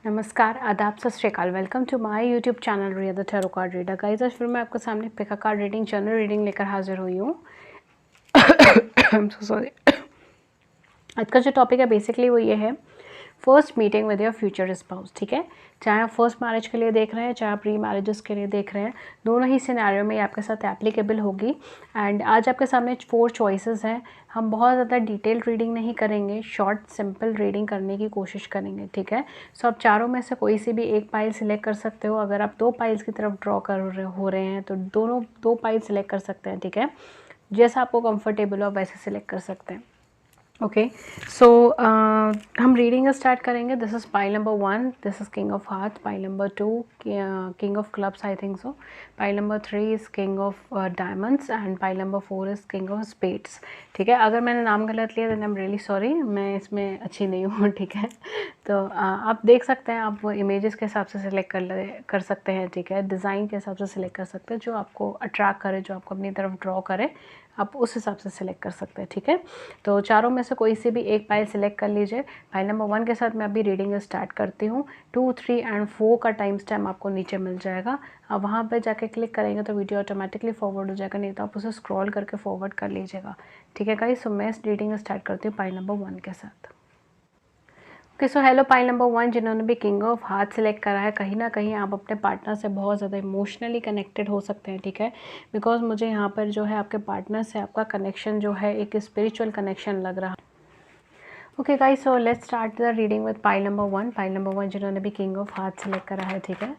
नमस्कार, आदाब, Sat Sri Akal. Welcome to my YouTube channel Riya the tarot card reader. Guys, आज फिर मैं आपके सामने pick a card reading, general reading लेकर हाजिर हुई हूँ। I am so sorry. आज का जो टॉपिक है बेसिकली वो ये है, first meeting with your future spouse. ठीक है, चाहे आप फर्स्ट मैरिज के लिए देख रहे हैं, चाहे आप प्री मैरिजेस के लिए देख रहे हैं, दोनों ही सिनेरियो में ये आपके साथ एप्लीकेबल होगी। एंड आज आपके सामने 4 चॉइसेस हैं। हम बहुत ज़्यादा डिटेल्ड रीडिंग नहीं करेंगे, शॉर्ट सिंपल रीडिंग करने की कोशिश करेंगे। ठीक है, सो आप चारों में से कोई सी भी एक पाइल सिलेक्ट कर सकते हो। अगर आप 2 पाइल्स की तरफ ड्रॉ हो रहे हैं तो दोनों 2 पाइल सिलेक्ट कर सकते हैं। ठीक है, जैसा आपको कंफर्टेबल हो वैसे सिलेक्ट कर सकते हैं। ओके, सो हम रीडिंग स्टार्ट करेंगे। This is pile number 1, this is king of heart. Pile number 2 king of clubs, I think so. Pile number 3 is king of diamonds and pile number 4 is king of spades. ठीक है, अगर मैंने नाम गलत लिया then I am really sorry, मैं इसमें अच्छी नहीं हूँ। ठीक है, तो आप देख सकते हैं, आप वो इमेजेस के हिसाब से सिलेक्ट कर सकते हैं। ठीक है, डिज़ाइन के हिसाब से सिलेक्ट कर सकते हैं, जो आपको अट्रैक्ट करे, जो आपको अपनी तरफ ड्रॉ करे, आप उस हिसाब से सिलेक्ट कर सकते हैं। ठीक है, तो चारों में से कोई सी भी एक पाइल सिलेक्ट कर लीजिए। पाइल नंबर 1 के साथ मैं अभी रीडिंग स्टार्ट करती हूँ। 2, 3 एंड 4 का टाइम स्टैम्प आपको नीचे मिल जाएगा। आप वहाँ पे जाके क्लिक करेंगे तो वीडियो ऑटोमेटिकली फॉरवर्ड हो जाएगा, नहीं तो आप उसे स्क्रॉल करके फॉरवर्ड कर लीजिएगा। ठीक है गाइस, सो मैं रीडिंग स्टार्ट करती हूँ पाइल नंबर 1 के साथ। Okay, so hello pile number 1, जिन्होंने भी किंग ऑफ हार्ट सेलेक्ट करा है, कहीं ना कहीं आप अपने पार्टनर से बहुत ज़्यादा इमोशनली कनेक्टेड हो सकते हैं। ठीक है, बिकॉज मुझे यहाँ पर जो है आपके पार्टनर से आपका कनेक्शन जो है एक स्पिरिचुअल कनेक्शन लग रहा है। Okay guys, so let's start the reading with pile number 1। Pile number 1, जिन्होंने भी किंग ऑफ हार्ट सेलेक्ट करा है। ठीक है,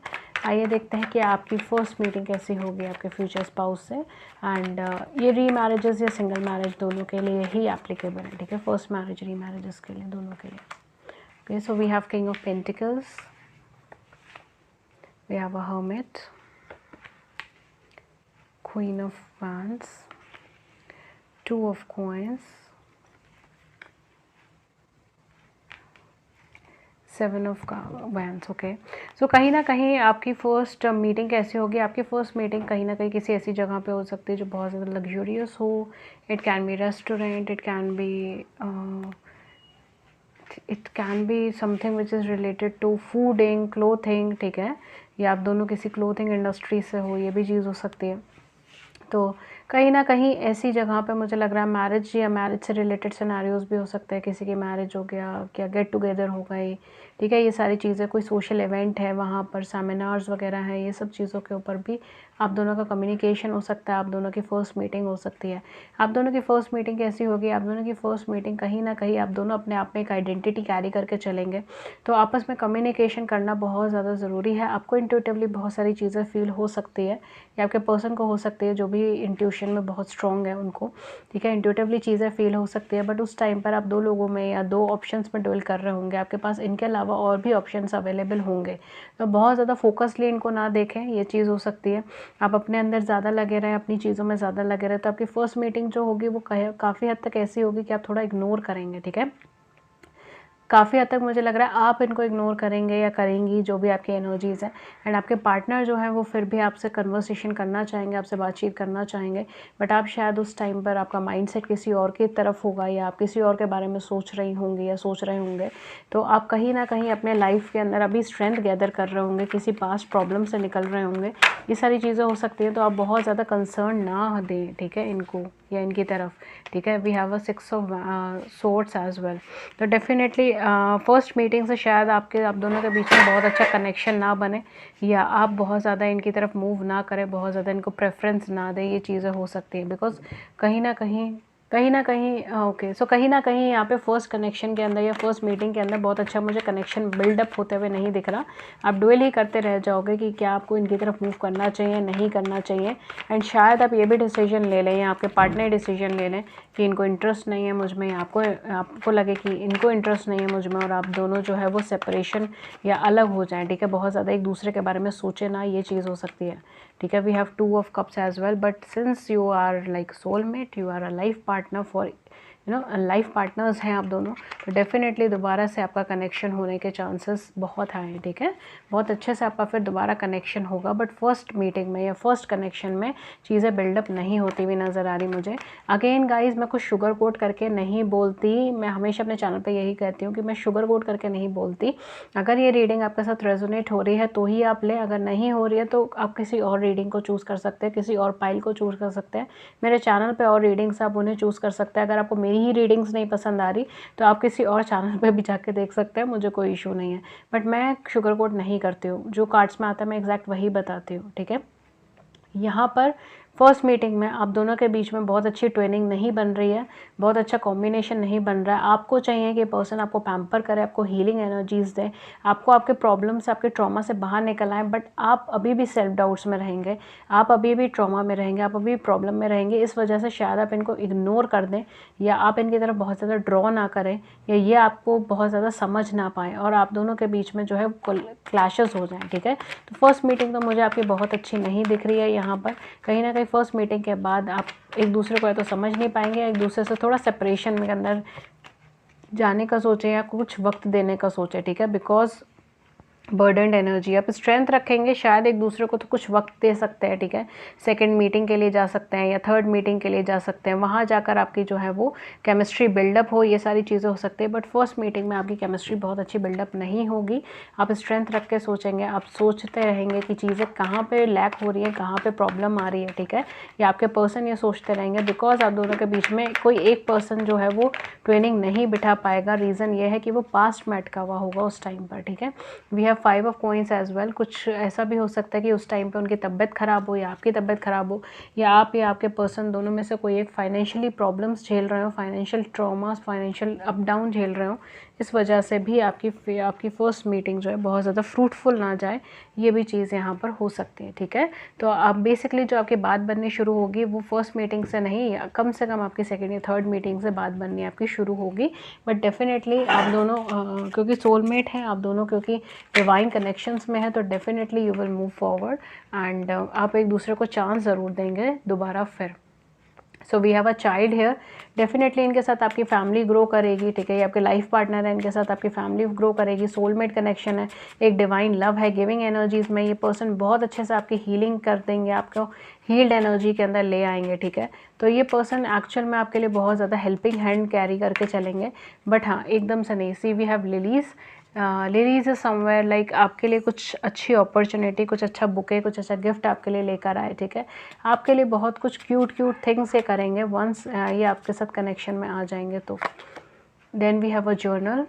आइए देखते हैं कि आपकी फर्स्ट मीटिंग कैसी होगी आपके फ्यूचर स्पाउस से। एंड ये री मैरिजेस या सिंगल मैरिज दोनों के लिए ही एप्लीकेबल है। ठीक है, फर्स्ट मैरिज, री मैरिजेस के लिए, दोनों के लिए। Okay, so we have King of Pentacles, we have a Hermit, Queen of Wands, 2 of Coins, 7 of Wands. Okay, सो कहीं ना कहीं आपकी फ़र्स्ट मीटिंग कैसी होगी? आपकी फ़र्स्ट मीटिंग कहीं ना कहीं किसी ऐसी जगह पे हो सकती है जो बहुत ज़्यादा लग्जूरियस हो। It can be restaurant, it can be something which is related to fooding, clothing. ठीक है, या आप दोनों किसी क्लोथिंग इंडस्ट्री से हो, ये भी चीज़ हो सकती है। तो कहीं ना कहीं ऐसी जगह पे मुझे लग रहा है मैरिज या मैरिज से रिलेटेड सिनेरियोज भी हो सकते हैं। किसी की मैरिज हो गया, क्या गेट टुगेदर हो गई। ठीक है, ये सारी चीज़ें, कोई सोशल इवेंट है, वहाँ पर सेमिनार्स वगैरह हैं, ये सब चीज़ों के ऊपर भी आप दोनों का कम्युनिकेशन हो सकता है। आप दोनों की फ़र्स्ट मीटिंग हो सकती है। आप दोनों की फ़र्स्ट मीटिंग कैसी होगी? आप दोनों की फ़र्स्ट मीटिंग कहीं ना कहीं आप दोनों अपने आप में एक आइडेंटिटी कैरी करके चलेंगे। तो आपस में कम्युनिकेशन करना बहुत ज़्यादा ज़रूरी है। आपको इंट्यूटिवली बहुत सारी चीज़ें फील हो सकती है, या आपके पर्सन को हो सकती है, जो भी इंट्यूशन में बहुत स्ट्रॉन्ग है उनको। ठीक है, इंट्यूटिवली चीज़ें फील हो सकती है, बट उस टाइम पर आप 2 लोगों में या 2 ऑप्शंस में डुएल कर रहे होंगे। आपके पास इनके अलावा और भी ऑप्शंस अवेलेबल होंगे, तो बहुत ज़्यादा फोकसली इनको ना देखें, ये चीज़ हो सकती है। आप अपने अंदर ज़्यादा लगे रहें, अपनी चीज़ों में ज़्यादा लगे रहें, तो आपकी फ़र्स्ट मीटिंग जो होगी वो काफ़ी हद तक ऐसी होगी कि आप थोड़ा इग्नोर करेंगे। ठीक है, काफ़ी हद तक मुझे लग रहा है आप इनको इग्नोर करेंगे या करेंगी, जो भी आपकी एनर्जीज़ हैं। एंड आपके पार्टनर जो है वो फिर भी आपसे कन्वर्सेशन करना चाहेंगे, आपसे बातचीत करना चाहेंगे, बट आप शायद उस टाइम पर आपका माइंडसेट किसी और की तरफ होगा, या आप किसी और के बारे में सोच रही होंगी या सोच रहे होंगे। तो आप कहीं ना कहीं अपने लाइफ के अंदर अभी स्ट्रेंथ गैदर कर रहे होंगे, किसी पास्ट प्रॉब्लम से निकल रहे होंगे। ये सारी चीज़ें हो सकती हैं, तो आप बहुत ज़्यादा कंसर्न ना दें। ठीक है, इनको या इनकी तरफ। ठीक है, we have a 6 of swords as well. तो डेफिनेटली फर्स्ट मीटिंग से शायद आप दोनों के बीच में बहुत अच्छा कनेक्शन ना बने, या आप बहुत ज़्यादा इनकी तरफ मूव ना करें, बहुत ज़्यादा इनको प्रेफरेंस ना दें। ये चीज़ें हो सकती हैं, बिकॉज कहीं ना कहीं ओके, सो कहीं ना कहीं यहाँ पे फर्स्ट कनेक्शन के अंदर या फर्स्ट मीटिंग के अंदर बहुत अच्छा मुझे कनेक्शन बिल्डअप होते हुए नहीं दिख रहा। आप डुएल ही करते रह जाओगे कि क्या आपको इनकी तरफ मूव करना चाहिए, नहीं करना चाहिए। एंड शायद आप ये भी डिसीजन ले लें, या आपके पार्टनर डिसीजन ले लें कि इनको इंटरेस्ट नहीं है मुझ में, आपको लगे कि इनको इंटरेस्ट नहीं है मुझ में, और आप दोनों जो है वो सेपरेशन या अलग हो जाएं। ठीक है, बहुत ज़्यादा एक दूसरे के बारे में सोचे ना, ये चीज़ हो सकती है। ठीक है, we have 2 of cups as well, but since you are like soulmate, you are a life partner for you know life partners हैं आप दोनों, तो डेफिनेटली दोबारा से आपका कनेक्शन होने के चांसेस बहुत हाई हैं, ठीक है। बहुत अच्छे से आपका फिर दोबारा कनेक्शन होगा, बट फर्स्ट मीटिंग में या फर्स्ट कनेक्शन में चीज़ें बिल्डअप नहीं होती हुई नज़र आ रही मुझे। अगेन गाइज, मैं कुछ शुगर कोट करके नहीं बोलती, मैं हमेशा अपने चैनल पे यही कहती हूँ कि मैं शुगर कोट करके नहीं बोलती। अगर ये रीडिंग आपके साथ रेजोनेट हो रही है तो ही आप लें, अगर नहीं हो रही है तो आप किसी और रीडिंग को चूज़ कर सकते हैं, किसी और पाइल को चूज़ कर सकते हैं। मेरे चैनल पे और रीडिंग्स आप उन्हें चूज़ कर सकते हैं। अगर आपको मेरी ही रीडिंग्स नहीं पसंद आ रही तो आप किसी और चैनल पे भी जाके देख सकते हैं, मुझे कोई इशू नहीं है। बट मैं शुगर कोट नहीं करती हूँ, जो कार्ड्स में आता है मैं एग्जैक्ट वही बताती हूँ, ठीक है। यहाँ पर फर्स्ट मीटिंग में आप दोनों के बीच में बहुत अच्छी ट्विनिंग नहीं बन रही है, बहुत अच्छा कॉम्बिनेशन नहीं बन रहा है। आपको चाहिए कि पर्सन आपको पैम्पर करे, आपको हीलिंग एनर्जीज़ दे, आपको आपके प्रॉब्लम से, आपके ट्रॉमा से बाहर निकल आए, बट आप अभी भी सेल्फ डाउट्स में रहेंगे, आप अभी भी ट्रॉमा में रहेंगे, आप अभी प्रॉब्लम में रहेंगे। इस वजह से शायद आप इनको इग्नोर कर दें, या आप इनकी तरफ बहुत ज़्यादा ड्रॉ ना करें, या ये आपको बहुत ज़्यादा समझ ना पाएँ और आप दोनों के बीच में जो है क्लैशेस हो जाएँ, ठीक है। तो फर्स्ट मीटिंग तो मुझे आपकी बहुत अच्छी नहीं दिख रही है। यहाँ पर कहीं ना कहीं फर्स्ट मीटिंग के बाद आप एक दूसरे को या तो समझ नहीं पाएंगे, एक दूसरे से थोड़ा सेपरेशन में अंदर जाने का सोचें या कुछ वक्त देने का सोचें, ठीक है। बिकॉज बर्डनड एनर्जी, आप स्ट्रेंथ रखेंगे, शायद एक दूसरे को तो कुछ वक्त दे सकते हैं, ठीक है। सेकंड मीटिंग के लिए जा सकते हैं या थर्ड मीटिंग के लिए जा सकते हैं, वहाँ जाकर आपकी जो है वो केमिस्ट्री बिल्डअप हो, ये सारी चीज़ें हो सकती है। बट फर्स्ट मीटिंग में आपकी केमिस्ट्री बहुत अच्छी बिल्डअप नहीं होगी। आप स्ट्रेंथ रख के सोचेंगे, आप सोचते रहेंगे कि चीज़ें कहाँ पर लैक हो रही है, कहाँ पर प्रॉब्लम आ रही है, ठीक है। या आपके पर्सन ये सोचते रहेंगे, बिकॉज आप दोनों के बीच में कोई एक पर्सन जो है वो ट्विनिंग नहीं बिठा पाएगा। रीज़न ये है कि वो पास्ट में अटका हुआ होगा उस टाइम पर, ठीक है। We have 5 of coins as well. कुछ ऐसा भी हो सकता है कि उस टाइम पे उनकी तबीयत ख़राब हो या आपकी तबीयत ख़राब हो, या आप या आपके पर्सन दोनों में से कोई एक फाइनेंशियली प्रॉब्लम्स झेल रहे हो, financial traumas, financial up down झेल रहे हो। इस वजह से भी आपकी फर्स्ट मीटिंग जो है बहुत ज़्यादा फ्रूटफुल ना जाए, ये भी चीज़ यहाँ पर हो सकती है, ठीक है। तो आप बेसिकली जो आपकी बात बननी शुरू होगी वो फर्स्ट मीटिंग से नहीं, कम से कम आपकी सेकेंड या थर्ड मीटिंग से बात बननी आपकी शुरू होगी। बट डेफिनेटली आप दोनों क्योंकि सोलमेट हैं आप दोनों, क्योंकि डिवाइन कनेक्शंस में है, तो definitely you will move forward and आप एक दूसरे को चांस ज़रूर देंगे दोबारा फिर। So we have a child here, definitely इनके साथ आपकी फैमिली ग्रो करेगी, ठीक है। ये आपके लाइफ पार्टनर है, इनके साथ आपकी फैमिली ग्रो करेगी, सोलमेट कनेक्शन है, एक डिवाइन लव है, गिविंग एनर्जीज़ में ये पर्सन बहुत अच्छे से आपकी हीलिंग कर देंगे, आपको हील्ड एनर्जी के अंदर ले आएंगे, ठीक है। तो ये पर्सन एक्चुअल में आपके लिए बहुत ज़्यादा हेल्पिंग हैंड कैरी करके चलेंगे, बट हाँ एकदम से नहीं। See we have lilies, lilies is somewhere like आपके लिए कुछ अच्छी अपॉर्चुनिटी, कुछ अच्छा बुके, कुछ अच्छा गिफ्ट आपके लिए लेकर आए, ठीक है। आपके लिए बहुत कुछ क्यूट थिंग्स ये करेंगे वंस ये आपके साथ कनेक्शन में आ जाएंगे तो। Then we have a journal,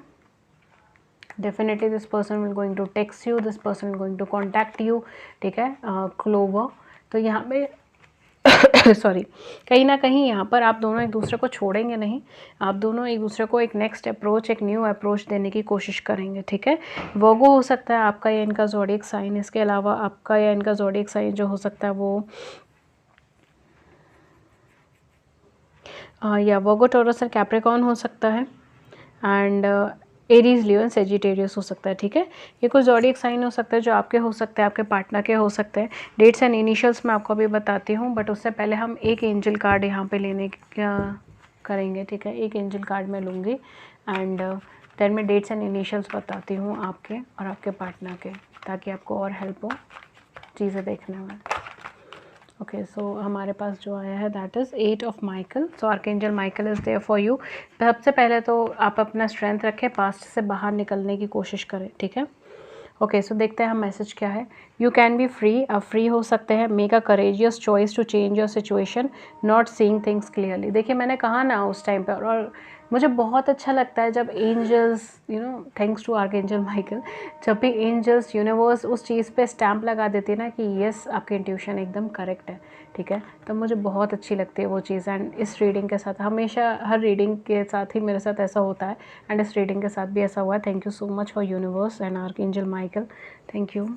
definitely this person will going to text you, this person will going to contact you, ठीक है। क्लोवर, तो यहाँ पे सॉरी, कहीं ना कहीं यहाँ पर आप दोनों एक दूसरे को छोड़ेंगे नहीं, आप दोनों एक दूसरे को एक नेक्स्ट अप्रोच, एक न्यू अप्रोच देने की कोशिश करेंगे, ठीक है। वर्गो हो सकता है आपका या इनका ज़ोडिएक साइन, इसके अलावा आपका या इनका ज़ोडिएक साइन जो हो सकता है वो या वर्गो, टॉरस और कैप्रिकॉर्न हो सकता है, एंड एरीज, लियो, सेजिटेरियस हो सकता है, ठीक है। ये कुछ ज़ोडिएक साइन हो सकता है जो आपके हो सकते हैं, आपके पार्टनर के हो सकते हैं। डेट्स एंड इनिशियल्स मैं आपको अभी बताती हूँ, बट उससे पहले हम एक एंजल कार्ड यहाँ पे लेने क्या करेंगे, ठीक है। एक एंजल कार्ड मैं लूँगी एंड देन मैं डेट्स एंड इनिशियल्स बताती हूँ आपके और आपके पार्टनर के, ताकि आपको और हेल्प हो चीज़ें देखने में। ओके, सो हमारे पास जो आया है that is 8 of Michael. So archangel Michael is there for you. सबसे पहले तो आप अपना स्ट्रेंथ रखें, पास्ट से बाहर निकलने की कोशिश करें, ठीक है। ओके, सो देखते हैं हम मैसेज क्या है। यू कैन बी फ्री, आप फ्री हो सकते हैं। Make a courageous choice to change your situation, not seeing things clearly. देखिए मैंने कहा ना उस टाइम पर, और मुझे बहुत अच्छा लगता है जब angels, you know, thanks to archangel Michael, जब भी एंजल्स, यूनिवर्स उस चीज़ पे स्टैम्प लगा देती है ना कि यस आपकी इंट्यूशन एकदम करेक्ट है, ठीक है। तो मुझे बहुत अच्छी लगती है वो चीज़। एंड इस रीडिंग के साथ, हमेशा हर रीडिंग के साथ ही मेरे साथ ऐसा होता है, एंड इस रीडिंग के साथ भी ऐसा हुआ है। Thank you so much for universe and archangel Michael, thank you.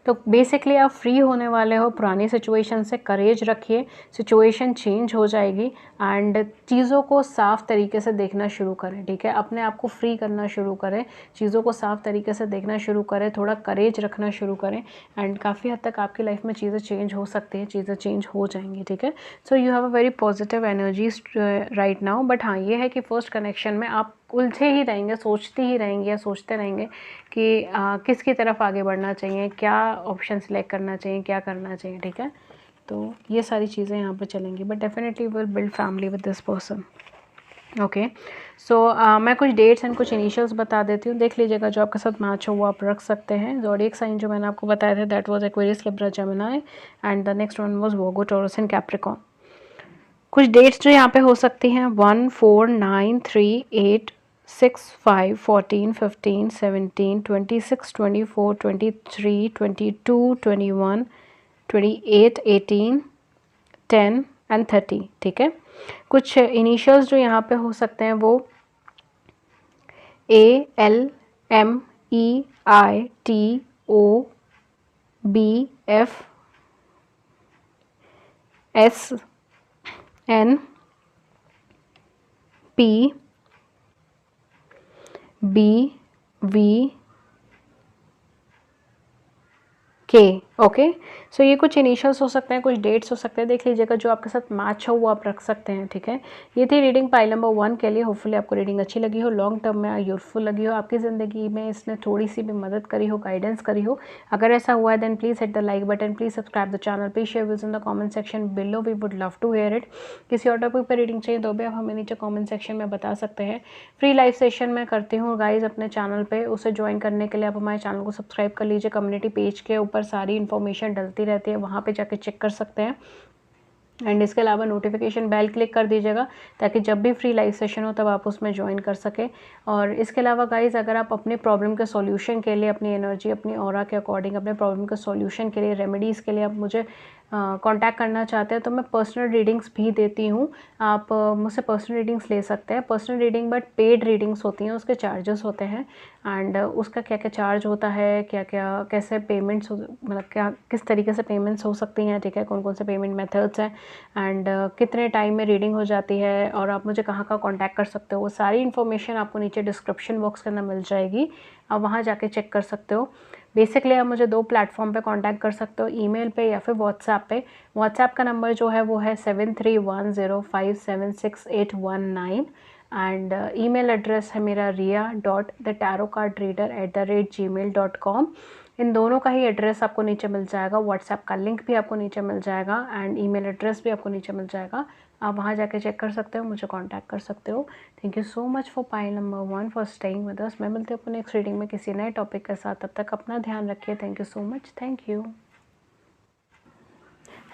तो बेसिकली आप फ्री होने वाले हो पुरानी सिचुएशन से, करेज रखिए, सिचुएशन चेंज हो जाएगी एंड चीज़ों को साफ़ तरीके से देखना शुरू करें, ठीक है। अपने आप को फ्री करना शुरू करें, चीज़ों को साफ़ तरीके से देखना शुरू करें, थोड़ा करेज रखना शुरू करें एंड काफ़ी हद तक आपकी लाइफ में चीज़ें चेंज हो सकती हैं, चीज़ें चेंज हो जाएंगी, ठीक है। So you have a very positive energies right now. But हाँ, ये है कि फर्स्ट कनेक्शन में आप उलझे ही रहेंगे, सोचते ही रहेंगे या सोचते रहेंगे कि किसकी तरफ आगे बढ़ना चाहिए, क्या ऑप्शन सेलेक्ट करना चाहिए, क्या करना चाहिए, ठीक है। तो ये सारी चीज़ें यहाँ पे चलेंगी, but definitely will build family with this person. Okay, so मैं कुछ डेट्स एंड कुछ इनिशियल्स बता देती हूँ, देख लीजिएगा जो आपके साथ मैच हो वो आप रख सकते हैं। ज़ोडिएक साइन जो मैंने आपको बताया था that was Aquarius, Libra, Gemini and the next one was Virgo, taurus and Capricorn. कुछ डेट्स जो यहाँ पे हो सकती हैं 1, 4, 9, 3, 8, 6, 5, 14, 15, 17, 26, 24, 23, 22, 21, 28, 18, 10 एंड 30, ठीक है। कुछ इनिशियल्स जो यहाँ पे हो सकते हैं वो A, L, M, E, I, T, O, B, F, S, N, P, B, V, K। Okay, so ये कुछ इनिशियल्स हो सकते हैं, कुछ डेट्स हो सकते हैं, देख लीजिएगा जो आपके साथ मैच हो वो आप रख सकते हैं, ठीक है। ये थी रीडिंग पाइल नंबर 1 के लिए। होपफुली आपको रीडिंग अच्छी लगी हो, लॉन्ग टर्म में यूजफुल लगी हो, आपकी ज़िंदगी में इसने थोड़ी सी भी मदद करी हो, गाइडेंस करी हो। अगर ऐसा हुआ है then please hit the like button, please subscribe the channel, please share views in the comment section below, we would love to hear it. किसी और टॉपिक पर रीडिंग चाहिए तो भी आप हमें नीचे कॉमेंट सेक्शन में बता सकते हैं। फ्री लाइव सेशन मैं करती हूँ गाइज अपने चैनल पर, उसे ज्वाइन करने के लिए आप हमारे चैनल को सब्सक्राइब कर लीजिए। कम्युनिटी पेज के ऊपर सारी इन्फॉर्मेशन डलती रहती है, वहाँ पे जाके चेक कर सकते हैं एंड इसके अलावा नोटिफिकेशन बेल क्लिक कर दीजिएगा ताकि जब भी फ्री लाइव सेशन हो तब आप उसमें ज्वाइन कर सकें। और इसके अलावा गाइज अगर आप अपने प्रॉब्लम के सॉल्यूशन के लिए, अपनी एनर्जी, अपनी ऑरा के अकॉर्डिंग अपने प्रॉब्लम के सॉल्यूशन के लिए, रेमेडीज़ के लिए आप मुझे कांटेक्ट करना चाहते हैं तो मैं पर्सनल रीडिंग्स भी देती हूँ। आप मुझसे पर्सनल रीडिंग्स ले सकते हैं। Personal reading but paid readings होती हैं, उसके चार्जेस होते हैं एंड उसका क्या क्या चार्ज होता है, क्या क्या कैसे पेमेंट्स मतलब क्या किस तरीके से पेमेंट्स हो सकती हैं, ठीक है, कौन कौन से पेमेंट मेथड्स हैं एंड कितने टाइम में रीडिंग हो जाती है और आप मुझे कहाँ कहाँ कांटेक्ट कर सकते हो, वो सारी इन्फॉर्मेशन आपको नीचे डिस्क्रिप्शन बॉक्स के अंदर मिल जाएगी। आप वहाँ जाके चेक कर सकते हो। बेसिकली आप मुझे 2 प्लेटफॉर्म पे कांटेक्ट कर सकते हो, ईमेल पे या फिर व्हाट्सएप पे। व्हाट्सएप का नंबर जो है वो है 7310576819 एंड ईमेल एड्रेस है मेरा ria.thetarotcardreader@gmail.com। इन दोनों का ही एड्रेस आपको नीचे मिल जाएगा, व्हाट्सएप का लिंक भी आपको नीचे मिल जाएगा एंड ईमेल एड्रेस भी आपको नीचे मिल जाएगा। आप वहाँ जाके चेक कर सकते हो, मुझे कांटेक्ट कर सकते हो। Thank you so much for pile number 1 for staying with us. मैं मिलती हूँ अपने नेक्स्ट रीडिंग में किसी नए टॉपिक के साथ। तब तक अपना ध्यान रखिए। Thank you so much, thank you.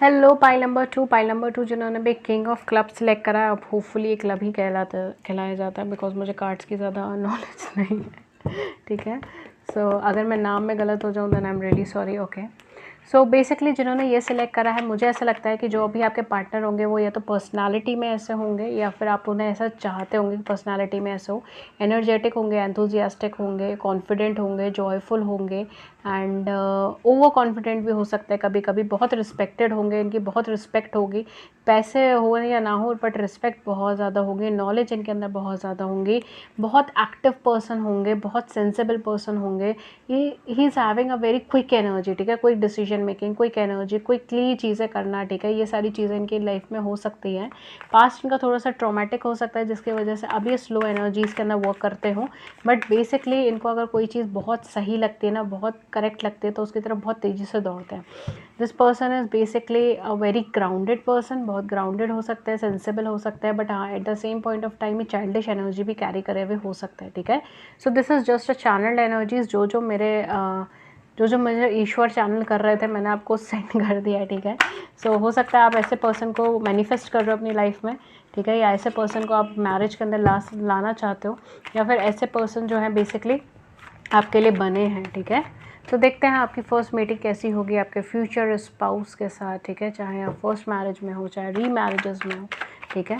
Hello pile number 2, pile number 2 जिन्होंने भी किंग ऑफ क्लब सेलेक्ट करा है, अब होपफुली एक क्लब ही कहलाया जाता है बिकॉज मुझे कार्ड्स की ज़्यादा नॉलेज नहीं है, ठीक है। सो अगर मैं नाम में गलत हो जाऊँ then I am really sorry. Okay, so basically जिन्होंने ये सिलेक्ट करा है, मुझे ऐसा लगता है कि जो भी आपके पार्टनर होंगे वो या तो पर्सनालिटी में ऐसे होंगे या फिर आप उन्हें ऐसा चाहते होंगे कि पर्सनालिटी में ऐसे हो। एनर्जेटिक होंगे, एंथुजियास्टिक होंगे, कॉन्फिडेंट होंगे, जॉयफुल होंगे एंड ओवर कॉन्फिडेंट भी हो सकते हैं कभी कभी। बहुत रिस्पेक्टेड होंगे, इनकी बहुत रिस्पेक्ट होगी, पैसे हो या ना हो बट रिस्पेक्ट बहुत ज़्यादा होगी, नॉलेज इनके अंदर बहुत ज़्यादा होंगी, बहुत एक्टिव पर्सन होंगे, बहुत सेंसिबल पर्सन होंगे। He is having a very quick energy, ठीक है, quick decision making, quick energy, quickly चीज़ें करना, ठीक है, ये सारी चीज़ें इनकी लाइफ में हो सकती हैं। पास्ट इनका थोड़ा सा ट्रॉमेटिक हो सकता है जिसकी वजह से अब ये स्लो एनर्जीज़ के अंदर वर्क करते हों, बट बेसिकली इनको अगर कोई चीज़ बहुत सही लगती है ना, बहुत करेक्ट लगती है तो उसकी तरफ बहुत तेज़ी से दौड़ते हैं। This person is basically a very grounded person, बहुत ग्राउंडेड हो सकता है, सेंसिबल हो सकता है, बट हाँ at the same point of time ये चाइल्डिश एनर्जी भी कैरी करे हुए हो सकता है, ठीक है। So this is just a channelled energies जो मुझे ईश्वर चैनल कर रहे थे मैंने आपको सेंड कर दिया है, ठीक है। सो हो सकता है आप ऐसे पर्सन को मैनिफेस्ट कर रहे हो अपनी लाइफ में, ठीक है, या ऐसे पर्सन को आप मैरिज के अंदर लाना चाहते हो, या फिर ऐसे पर्सन जो है बेसिकली आपके लिए बने हैं, ठीक है। तो देखते हैं आपकी फ़र्स्ट मीटिंग कैसी होगी आपके फ्यूचर स्पाउस के साथ, ठीक है, चाहे आप फर्स्ट मैरिज में हो चाहे री मैरिजेस में हो, ठीक है,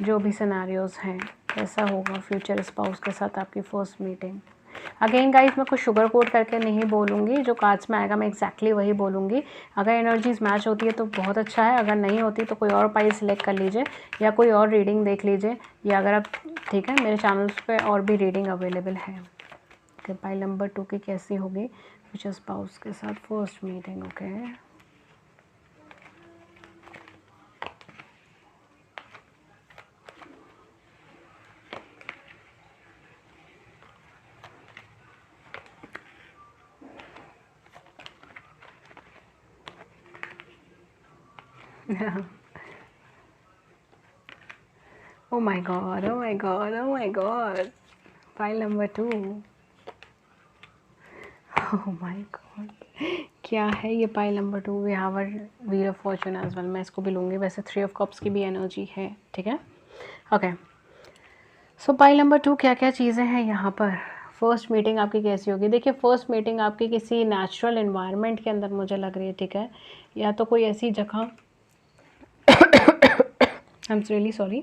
जो भी सिनेरियोज़ हैं कैसा होगा फ्यूचर स्पाउस के साथ आपकी फ़र्स्ट मीटिंग। अगेन गाइस मैं कुछ शुगर कोट करके नहीं बोलूँगी, जो कार्ड्स में आएगा मैं एग्जैक्टली वही बोलूँगी। अगर एनर्जीज मैच होती है तो बहुत अच्छा है, अगर नहीं होती तो कोई और पाइल सिलेक्ट कर लीजिए या कोई और रीडिंग देख लीजिए, या अगर आप ठीक है मेरे चैनल्स पे और भी रीडिंग अवेलेबल है। ओके, पाइल नंबर 2 की कैसी होगी फ्यूचर स्पाउस के साथ first meeting. Okay oh my god, oh my god, oh my god, pile number 2, oh my god, क्या है ये pile number 2? We have a wheel of fortune as well, मैं इसको भी लूँगी। वैसे 3 ऑफ कप्स की भी एनर्जी है, ठीक है। ओके, सो पाइल नंबर 2 क्या क्या चीज़ें हैं यहाँ पर। फर्स्ट मीटिंग आपकी कैसी होगी? देखिए फर्स्ट मीटिंग आपकी किसी नेचुरल एनवायरनमेंट के अंदर मुझे लग रही है, ठीक है, या तो कोई ऐसी जगह आई एम रियली सॉरी,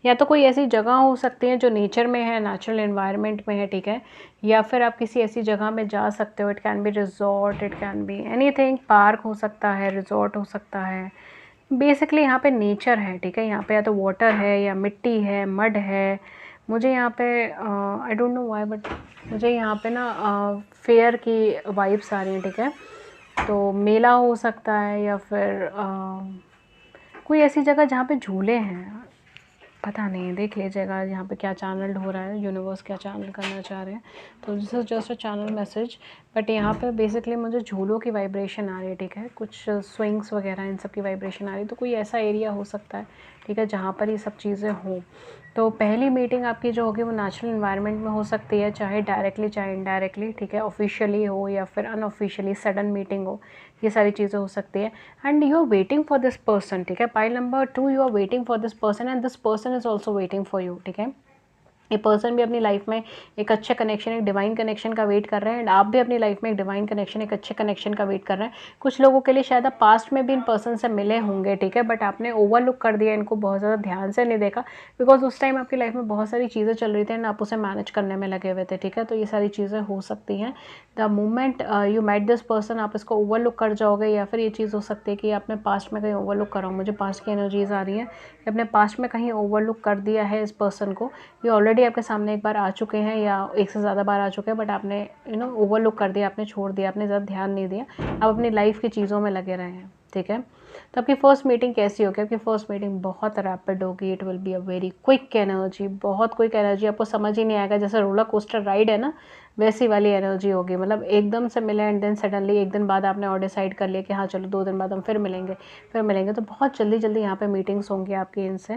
या तो कोई ऐसी जगह हो सकती है जो नेचर में है, नेचुरल एनवायरनमेंट में है, ठीक है, या फिर आप किसी ऐसी जगह में जा सकते हो। It can B resort, it can be anything, park हो सकता है, रिजॉर्ट हो सकता है। बेसिकली यहाँ पे नेचर है, ठीक है, यहाँ पे या तो वाटर है या मिट्टी है, मड है। मुझे यहाँ पे आई डोंट नो व्हाई बट मुझे यहाँ पे ना फेयर की वाइब्स आ रही हैं, ठीक है। तो मेला हो सकता है या फिर कोई ऐसी जगह जहाँ पे झूले हैं, पता नहीं, देख लीजिएगा यहाँ पे क्या चैनल हो रहा है, यूनिवर्स क्या चैनल करना चाह रहे हैं। तो this is just a channel message, but यहाँ पे बेसिकली मुझे झूलों की वाइब्रेशन आ रही है, ठीक है, कुछ स्विंग्स वगैरह इन सब की वाइब्रेशन आ रही है। तो कोई ऐसा एरिया हो सकता है, ठीक है, जहाँ पर ये सब चीज़ें हों। तो पहली मीटिंग आपकी जो होगी वो नेचुरल इन्वायरमेंट में हो सकती है, चाहे डायरेक्टली चाहे इनडायरेक्टली, ठीक है, ऑफिशियली हो या फिर अनऑफिशियली सडन मीटिंग हो, ये सारी चीज़ें हो सकती है। And you are waiting for this person, ठीक है, pile number 2, you are waiting for this person and this person is also waiting for you, ठीक है। ये पर्सन भी अपनी लाइफ में एक अच्छे कनेक्शन, एक डिवाइन कनेक्शन का वेट कर रहे हैं, एंड आप भी अपनी लाइफ में एक डिवाइन कनेक्शन, एक अच्छे कनेक्शन का वेट कर रहे हैं। कुछ लोगों के लिए शायद आप पास्ट में भी इन पर्सन से मिले होंगे, ठीक है, बट आपने ओवरलुक कर दिया, इनको बहुत ज़्यादा ध्यान से नहीं देखा, बिकॉज उस टाइम आपकी लाइफ में बहुत सारी चीज़ें चल रही थी एंड आप उसे मैनेज करने में लगे हुए थे, ठीक है। तो ये सारी चीज़ें हो सकती हैं। The moment you met this person, आप इसको ओवरलुक कर जाओगे, या फिर ये चीज़ हो सकती है कि आपने पास्ट में कहीं ओवरलुक करा हो। मुझे पास्ट की एनर्जीज आ रही हैं कि आपने पास्ट में कहीं ओवरलुक कर दिया है इस पर्सन को। ये ऑलरेडी आपके सामने एक बार आ चुके हैं या एक से ज़्यादा बार आ चुके हैं, बट आपने ओवरलुक कर दिया, आपने छोड़ दिया, आपने ज़्यादा ध्यान नहीं दिया, आप अपनी लाइफ की चीज़ों में लगे रहे हैं, ठीक है। तो आपकी फर्स्ट मीटिंग कैसी होगी? आपकी फर्स्ट मीटिंग बहुत रैपिड होगी। It will be a very quick energy, बहुत क्विक एनर्जी, आपको समझ ही नहीं आएगा। जैसे रोलर कोस्टर राइड है ना, वैसी वाली एनर्जी होगी। मतलब एकदम से मिले एंड देन सडनली एक दिन बाद आपने और डिसाइड कर लिया कि हाँ चलो 2 दिन बाद हम फिर मिलेंगे। तो बहुत जल्दी जल्दी यहाँ पे मीटिंग्स होंगी आपकी इनसे।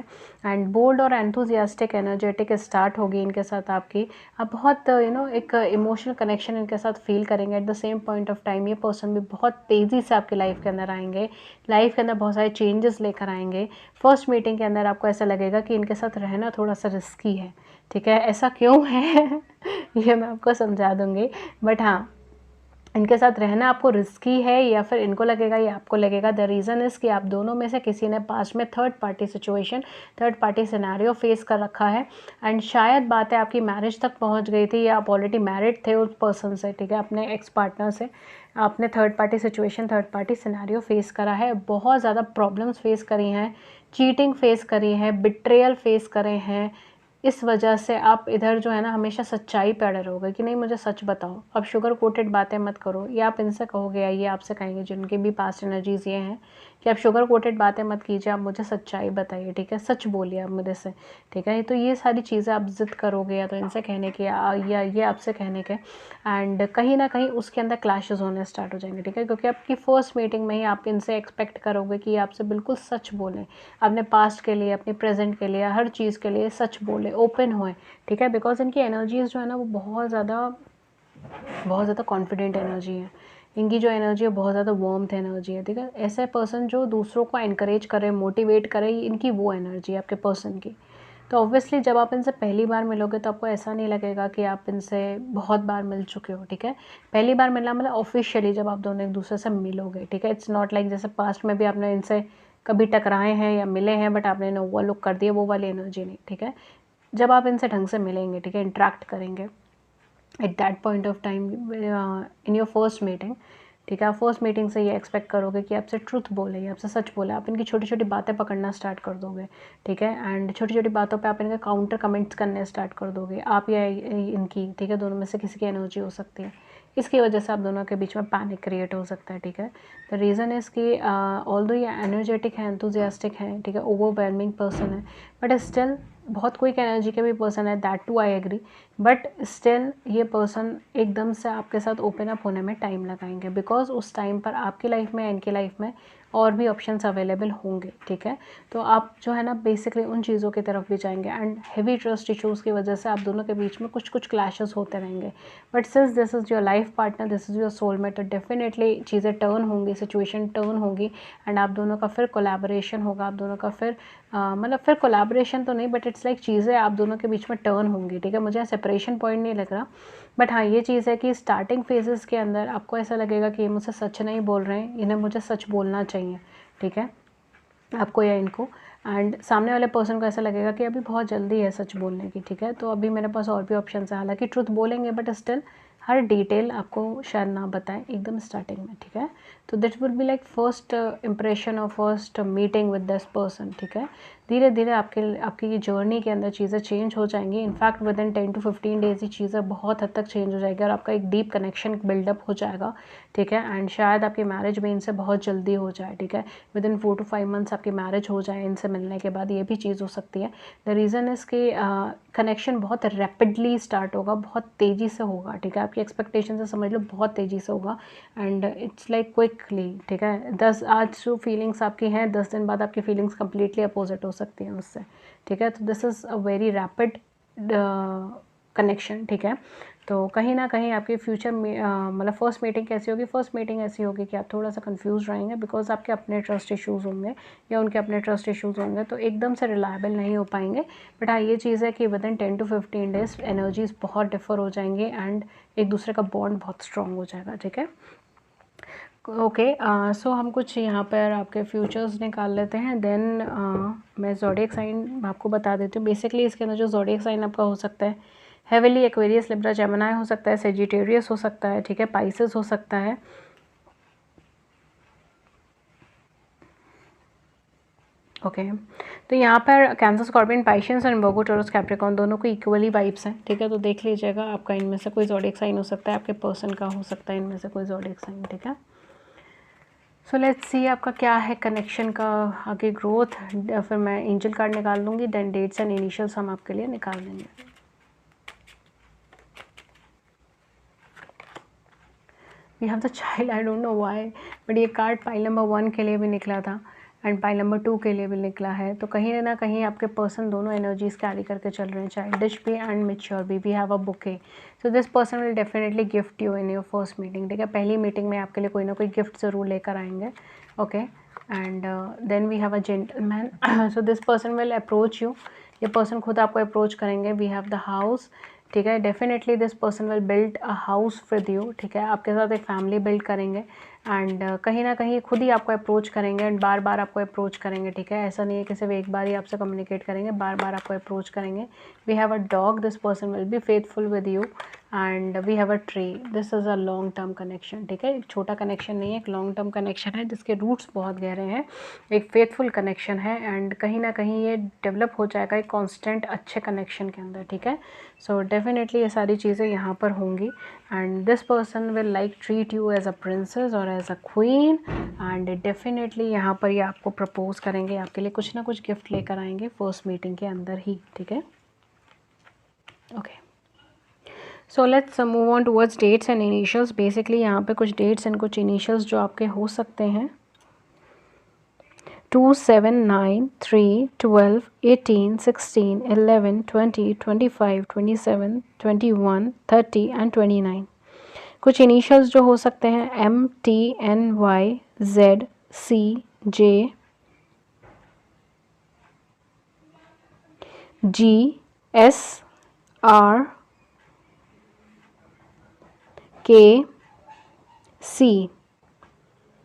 एंड बोल्ड और एंथुजियास्टिक एनर्जेटिक स्टार्ट होगी इनके साथ आपकी। आप बहुत एक इमोशनल कनेक्शन इनके साथ फील करेंगे। At the same point of time ये पर्सन भी बहुत तेज़ी से आपकी लाइफ के अंदर आएंगे, लाइफ के अंदर बहुत सारे चेंजेस लेकर आएंगे। फर्स्ट मीटिंग के अंदर आपको ऐसा लगेगा कि इनके साथ रहना थोड़ा सा रिस्की है, ठीक है। ऐसा क्यों है ये मैं आपको समझा दूंगी, बट हाँ, इनके साथ रहना आपको रिस्की है या फिर इनको लगेगा या आपको लगेगा। द रीज़न इज़ कि आप दोनों में से किसी ने पास्ट में third party situation, third party scenario face कर रखा है। एंड शायद बातें आपकी मैरिज तक पहुंच गई थी या आप ऑलरेडी मैरिड थे उस पर्सन से, ठीक है, अपने एक्स पार्टनर से। आपने third party situation, third party scenario face करा है, बहुत ज़्यादा प्रॉब्लम्स फेस करी हैं, चीटिंग फेस करी है, बिट्रेयल फेस करे हैं। इस वजह से आप इधर जो है ना हमेशा सच्चाई पे अड़े रहोगे कि नहीं मुझे सच बताओ, अब शुगर कोटेड बातें मत करो। ये आप इनसे कहोगे या ये आपसे कहेंगे, जिनके भी पास्ट एनर्जीज ये हैं कि आप शुगर कोटेड बातें मत कीजिए, आप मुझे सच्चाई बताइए, ठीक है, सच बोलिए आप मुझे से, ठीक है। तो ये सारी चीज़ें आप जिद करोगे या तो इनसे कहने के या ये आपसे कहने के, एंड कहीं ना कहीं उसके अंदर क्लैशेस होने स्टार्ट हो जाएंगे, ठीक है, क्योंकि आपकी फर्स्ट मीटिंग में ही आप इनसे एक्सपेक्ट करोगे कि ये आपसे बिल्कुल सच बोलें, अपने पास्ट के लिए, अपने प्रेजेंट के लिए, हर चीज़ के लिए सच बोले, ओपन होए, ठीक है। बिकॉज इनकी एनर्जीज जो है ना वो बहुत ज़्यादा कॉन्फिडेंट एनर्जी है। इनकी जो एनर्जी है बहुत ज़्यादा वार्मथ एनर्जी है, ठीक है। ऐसे पर्सन जो दूसरों को एनकरेज करे, मोटिवेट करे, इनकी वो एनर्जी है आपके पर्सन की। तो ऑब्वियसली जब आप इनसे पहली बार मिलोगे तो आपको ऐसा नहीं लगेगा कि आप इनसे बहुत बार मिल चुके हो, ठीक है। पहली बार मिलना मतलब ऑफिशियली जब आप दोनों एक दूसरे से मिलोगे, ठीक है। इट्स नॉट लाइक जैसे पास्ट में भी आपने इनसे कभी टकराए हैं या मिले हैं बट आपने ओवरलुक कर दिया, वो वाली एनर्जी नहीं, ठीक है। जब आप इनसे ढंग से मिलेंगे, ठीक है, इंटरेक्ट करेंगे, at that point of time in your first meeting, ठीक है। आप फर्स्ट मीटिंग से ये एक्सपेक्ट करोगे कि आपसे ट्रुथ बोले, ये आपसे सच बोले, आप इनकी छोटी छोटी बातें पकड़ना स्टार्ट कर दोगे, ठीक है। एंड छोटी छोटी बातों पे आप इनके काउंटर कमेंट्स करने स्टार्ट कर दोगे, आप या इनकी, ठीक है, दोनों में से किसी की एनर्जी हो सकती है। इसकी वजह से आप दोनों के बीच में पैनिक क्रिएट हो सकता है, ठीक है। द रीज़न इज़ कि ऑल्दो ये एनर्जेटिक है, एंथुजियास्टिक है, ठीक है, ओवरवेलमिंग पर्सन है, बट स्टिल बहुत क्विक एनर्जी के भी पर्सन है, that too I agree, but still ये पर्सन एकदम से आपके साथ ओपन अप होने में टाइम लगाएंगे, बिकॉज उस टाइम पर आपकी लाइफ में, इनकी लाइफ में और भी ऑप्शंस अवेलेबल होंगे, ठीक है। तो आप जो है ना बेसिकली उन चीज़ों की तरफ भी जाएंगे, एंड हेवी ट्रस्ट इशूज़ की वजह से आप दोनों के बीच में कुछ कुछ क्लैशेस होते रहेंगे, but since this is your life partner, this is your soulmate, तो डेफिनेटली चीज़ें टर्न होंगी, सिचुएशन टर्न होगी, एंड आप दोनों का फिर कोलैबोरेशन होगा, आप दोनों का फिर मतलब फिर कोलैबोरेशन तो नहीं, बट इट्स लाइक चीज़ें आप दोनों के बीच में टर्न होंगी, ठीक है। मुझे सेपरेशन पॉइंट नहीं लग रहा, बट हाँ ये चीज़ है कि स्टार्टिंग फेजेस के अंदर आपको ऐसा लगेगा कि ये मुझसे सच नहीं बोल रहे हैं, इन्हें मुझे सच बोलना चाहिए, ठीक है, आपको या इनको। एंड सामने वाले पर्सन को ऐसा लगेगा कि अभी बहुत जल्दी है सच बोलने की, ठीक है, तो अभी मेरे पास और भी ऑप्शन है, हालांकि ट्रुथ बोलेंगे बट स्टिल हर डिटेल आपको शायद ना बताएं एकदम स्टार्टिंग में, ठीक है। तो that will be like first impression और first meeting with this person, ठीक है। धीरे धीरे आपकी ये जर्नी के अंदर चीज़ें चेंज हो जाएंगी, in fact with in 10 to 15 days ये चीज़ें बहुत हद तक चेंज हो जाएगी और आपका एक डीप कनेक्शन बिल्डअप हो जाएगा, ठीक है। एंड शायद आपकी मैरिज भी इनसे बहुत जल्दी हो जाए, ठीक है, विद इन 4 to 5 मंथ्स आपकी मैरिज हो जाए इनसे मिलने के बाद, ये भी चीज़ हो सकती है। द रीज़न इज़ कि कनेक्शन बहुत रैपिडली स्टार्ट होगा, बहुत तेज़ी से होगा, ठीक है, आपकी एक्सपेक्टेशन से समझ लो बहुत तेज़ी से होगा, एंड इट्स लाइक क्विकली, ठीक है। 10 आज जो फीलिंग्स आपकी हैं 10 दिन बाद आपकी फीलिंग्स कम्प्लीटली अपोजिट हो सकती हैं उससे, ठीक है। तो this is a very rapid connection, ठीक है। तो कहीं ना कहीं आपके फ्यूचर में मतलब फर्स्ट मीटिंग कैसी होगी, फर्स्ट मीटिंग ऐसी होगी कि आप थोड़ा सा कंफ्यूज रहेंगे, बिकॉज आपके अपने ट्रस्ट इश्यूज़ होंगे या उनके अपने ट्रस्ट इश्यूज़ होंगे, तो एकदम से रिलायबल नहीं हो पाएंगे। बट हाँ ये चीज़ है कि with in 10 to 15 days energies बहुत डिफर हो जाएंगी एंड एक दूसरे का बॉन्ड बहुत स्ट्रॉन्ग हो जाएगा, ठीक है। ओके, सो हम कुछ यहाँ पर आपके फ्यूचर्स निकाल लेते हैं, देन मैं ज़ोडिएक साइन आपको बता देती हूँ। बेसिकली इसके अंदर जो ज़ोडिएक साइन आपका हो सकता है हेविली एक्वेरियस, लिब्रा, जेमिनी हो सकता है, सेजिटेरियस हो सकता है, ठीक है, पाइसेस हो सकता है, ओके। तो यहाँ पर Cancer, Scorpion, Pisces and Virgo, Taurus, Capricorn दोनों को इक्वली वाइब्स हैं, ठीक है। तो देख लीजिएगा आपका इनमें से कोई ज़ोडिएक साइन हो सकता है, आपके पर्सन का हो सकता है इनमें से कोई ज़ोडिएक साइन, ठीक है। सो लेट्स सी आपका क्या है कनेक्शन का आगे ग्रोथ, फिर मैं एंजल कार्ड निकाल लूँगी, देन डेट्स एंड इनिशियल्स हम आपके लिए निकाल देंगे। We have the child, I don't know why, but ये कार्ड पाइल नंबर 1 के लिए भी निकला था एंड पाइल नंबर 2 के लिए भी निकला है। तो कहीं ना कहीं आपके पर्सन दोनों एनर्जीज कैरी करके चल रहे हैं, चाइल्डिश भी एंड मेच्योर भी। We have a bouquet, so this person will definitely gift you in your first meeting, ठीक है। पहली मीटिंग में आपके लिए कोई ना कोई गिफ्ट ज़रूर लेकर आएंगे, okay. And then we have a gentleman, so this person will approach you, ये पर्सन खुद आपको अप्रोच करेंगे। वी हैव द हाउस, ठीक है, definitely this person will build a house with you, ठीक है, आपके साथ एक फैमिली बिल्ड करेंगे एंड कहीं ना कहीं खुद ही आपको अप्रोच करेंगे एंड बार बार आपको अप्रोच करेंगे, ठीक है। ऐसा नहीं है कि सिर्फ एक बार ही आपसे कम्युनिकेट करेंगे, बार बार आपको अप्रोच करेंगे। We have a dog, this person will be faithful with you and we have a tree, this is a long term connection, ठीक है। एक छोटा कनेक्शन नहीं है, एक लॉन्ग टर्म कनेक्शन है जिसके रूट्स बहुत गहरे हैं, एक फेथफुल कनेक्शन है एंड कहीं ना कहीं ये डेवलप हो जाएगा एक कॉन्स्टेंट अच्छे कनेक्शन के अंदर, ठीक है। सो डेफिनेटली ये सारी चीज़ें यहाँ पर होंगी and this person will like treat you as a princess और as a queen and definitely यहाँ पर ये आपको प्रपोज करेंगे, आपके लिए कुछ ना कुछ गिफ्ट लेकर आएंगे फर्स्ट मीटिंग के अंदर ही, ठीक है, okay. So let's move on towards dates and initials. Basically यहाँ पे कुछ डेट्स एंड कुछ इनिशियल्स जो आपके हो सकते हैं, 2, 7, 9, 3, 12, 18, 16, 11, 20, 25, 27, 21, 30 एंड 29। कुछ इनिशियल्स जो हो सकते हैं MTNY ZCJ GSRKC,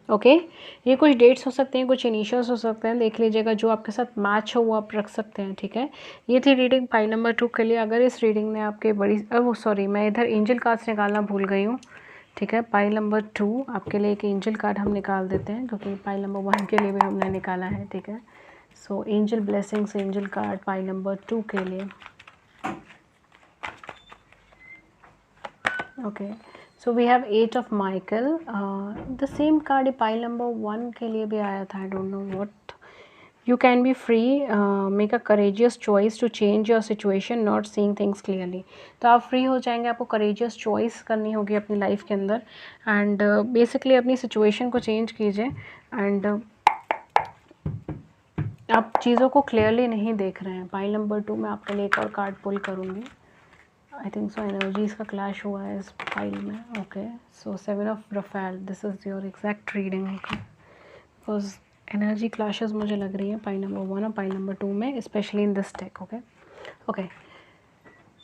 ओके ये कुछ डेट्स हो सकते हैं, कुछ इनिशियल्स हो सकते हैं, देख लीजिएगा जो आपके साथ मैच हो वो आप रख सकते हैं, ठीक है। ये थी रीडिंग पाइल नंबर 2 के लिए। अगर इस रीडिंग ने आपके बड़ी वो सॉरी मैं इधर एंजल कार्ड्स निकालना भूल गई हूँ, ठीक है। पाइल नंबर 2 आपके लिए एक एंजल कार्ड हम निकाल देते हैं, क्योंकि पाइल नंबर 1 के लिए भी हमने निकाला है, ठीक है। So angel blessings angel card pile number 2 के लिए। Okay so we have 8 of Michael. The same card pile number 1 के लिए भी आया था, I don't know what. You can be free, make a courageous choice to change your situation, not seeing things clearly. तो आप free हो जाएंगे, आपको करेजियस चॉइस करनी होगी अपनी लाइफ के अंदर, एंड बेसिकली अपनी सिचुएशन को चेंज कीजिए, एंड आप चीज़ों को क्लियरली नहीं देख रहे हैं। पाइल नंबर 2 में आपके लिए एक और कार्ड पुल करूँगी। आई थिंक सो एनर्जीज का क्लैश हुआ है इस फाइल में। Okay so 7 of Raphael, this is your exact reading, because energy clashes मुझे लग रही है पाइल नंबर 1 और पाइल नंबर 2 में, specially in this take. Okay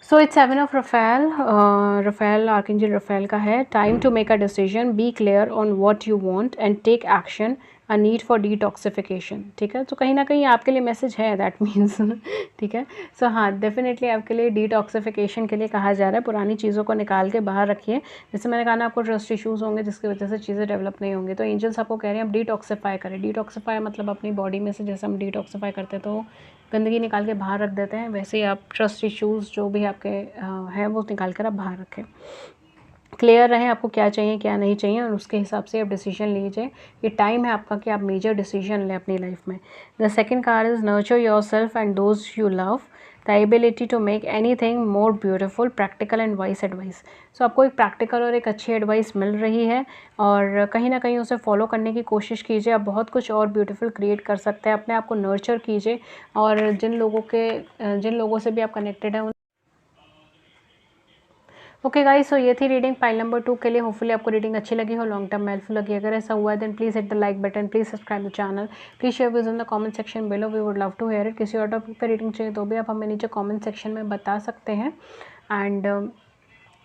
so it's 7 of Raphael. Raphael archangel Raphael का है। Time to make a decision, be clear on what you want and take action, a need for detoxification, ठीक है। तो कहीं ना कहीं आपके लिए मैसेज है, दैट मीन्स ठीक है। सो हाँ डेफिनेटली आपके लिए डिटॉक्सिफिकेशन के लिए कहा जा रहा है। पुरानी चीज़ों को निकाल के बाहर रखिए। जैसे मैंने कहा ना, आपको ट्रस्ट इशूज़ होंगे जिसकी वजह से चीज़ें डेवलप नहीं होंगी, तो एंजल्स आपको कह रहे हैं आप डिटॉक्सिफाई करें। डिटॉक्सिफाई मतलब अपनी बॉडी में से जैसे हम डिटॉक्सिफाई करते हैं तो गंदगी निकाल के बाहर रख देते हैं, वैसे ही आप ट्रस्ट इश्यूज़ जो भी आपके हैं वो निकाल कर आप बाहर रखें। क्लियर रहें आपको क्या चाहिए क्या नहीं चाहिए, और उसके हिसाब से आप डिसीजन लीजिए। ये टाइम है आपका कि आप मेजर डिसीजन लें अपनी लाइफ में। The second card is nurture yourself and those you love, the ability to make anything more beautiful, practical and wise advice. So आपको एक प्रैक्टिकल और एक अच्छी एडवाइस मिल रही है, और कहीं ना कहीं उसे फॉलो करने की कोशिश कीजिए। आप बहुत कुछ और ब्यूटीफुल क्रिएट कर सकते हैं। अपने आप को नर्चर कीजिए, और जिन लोगों से भी आप कनेक्टेड हैं ओके गाइस, सो ये थी रीडिंग पाइल नंबर 2 के लिए। होपफुली आपको रीडिंग अच्छी लगी हो, लॉन्ग टर्म में हेल्पफुल लगी। अगर ऐसा हुआ है then please hit the like button, please subscribe the channel, please share views in the comment section below, we would love to hear it. किसी और टॉपिक पर रीडिंग चाहिए तो भी आप हमें नीचे कमेंट सेक्शन में बता सकते हैं। एंड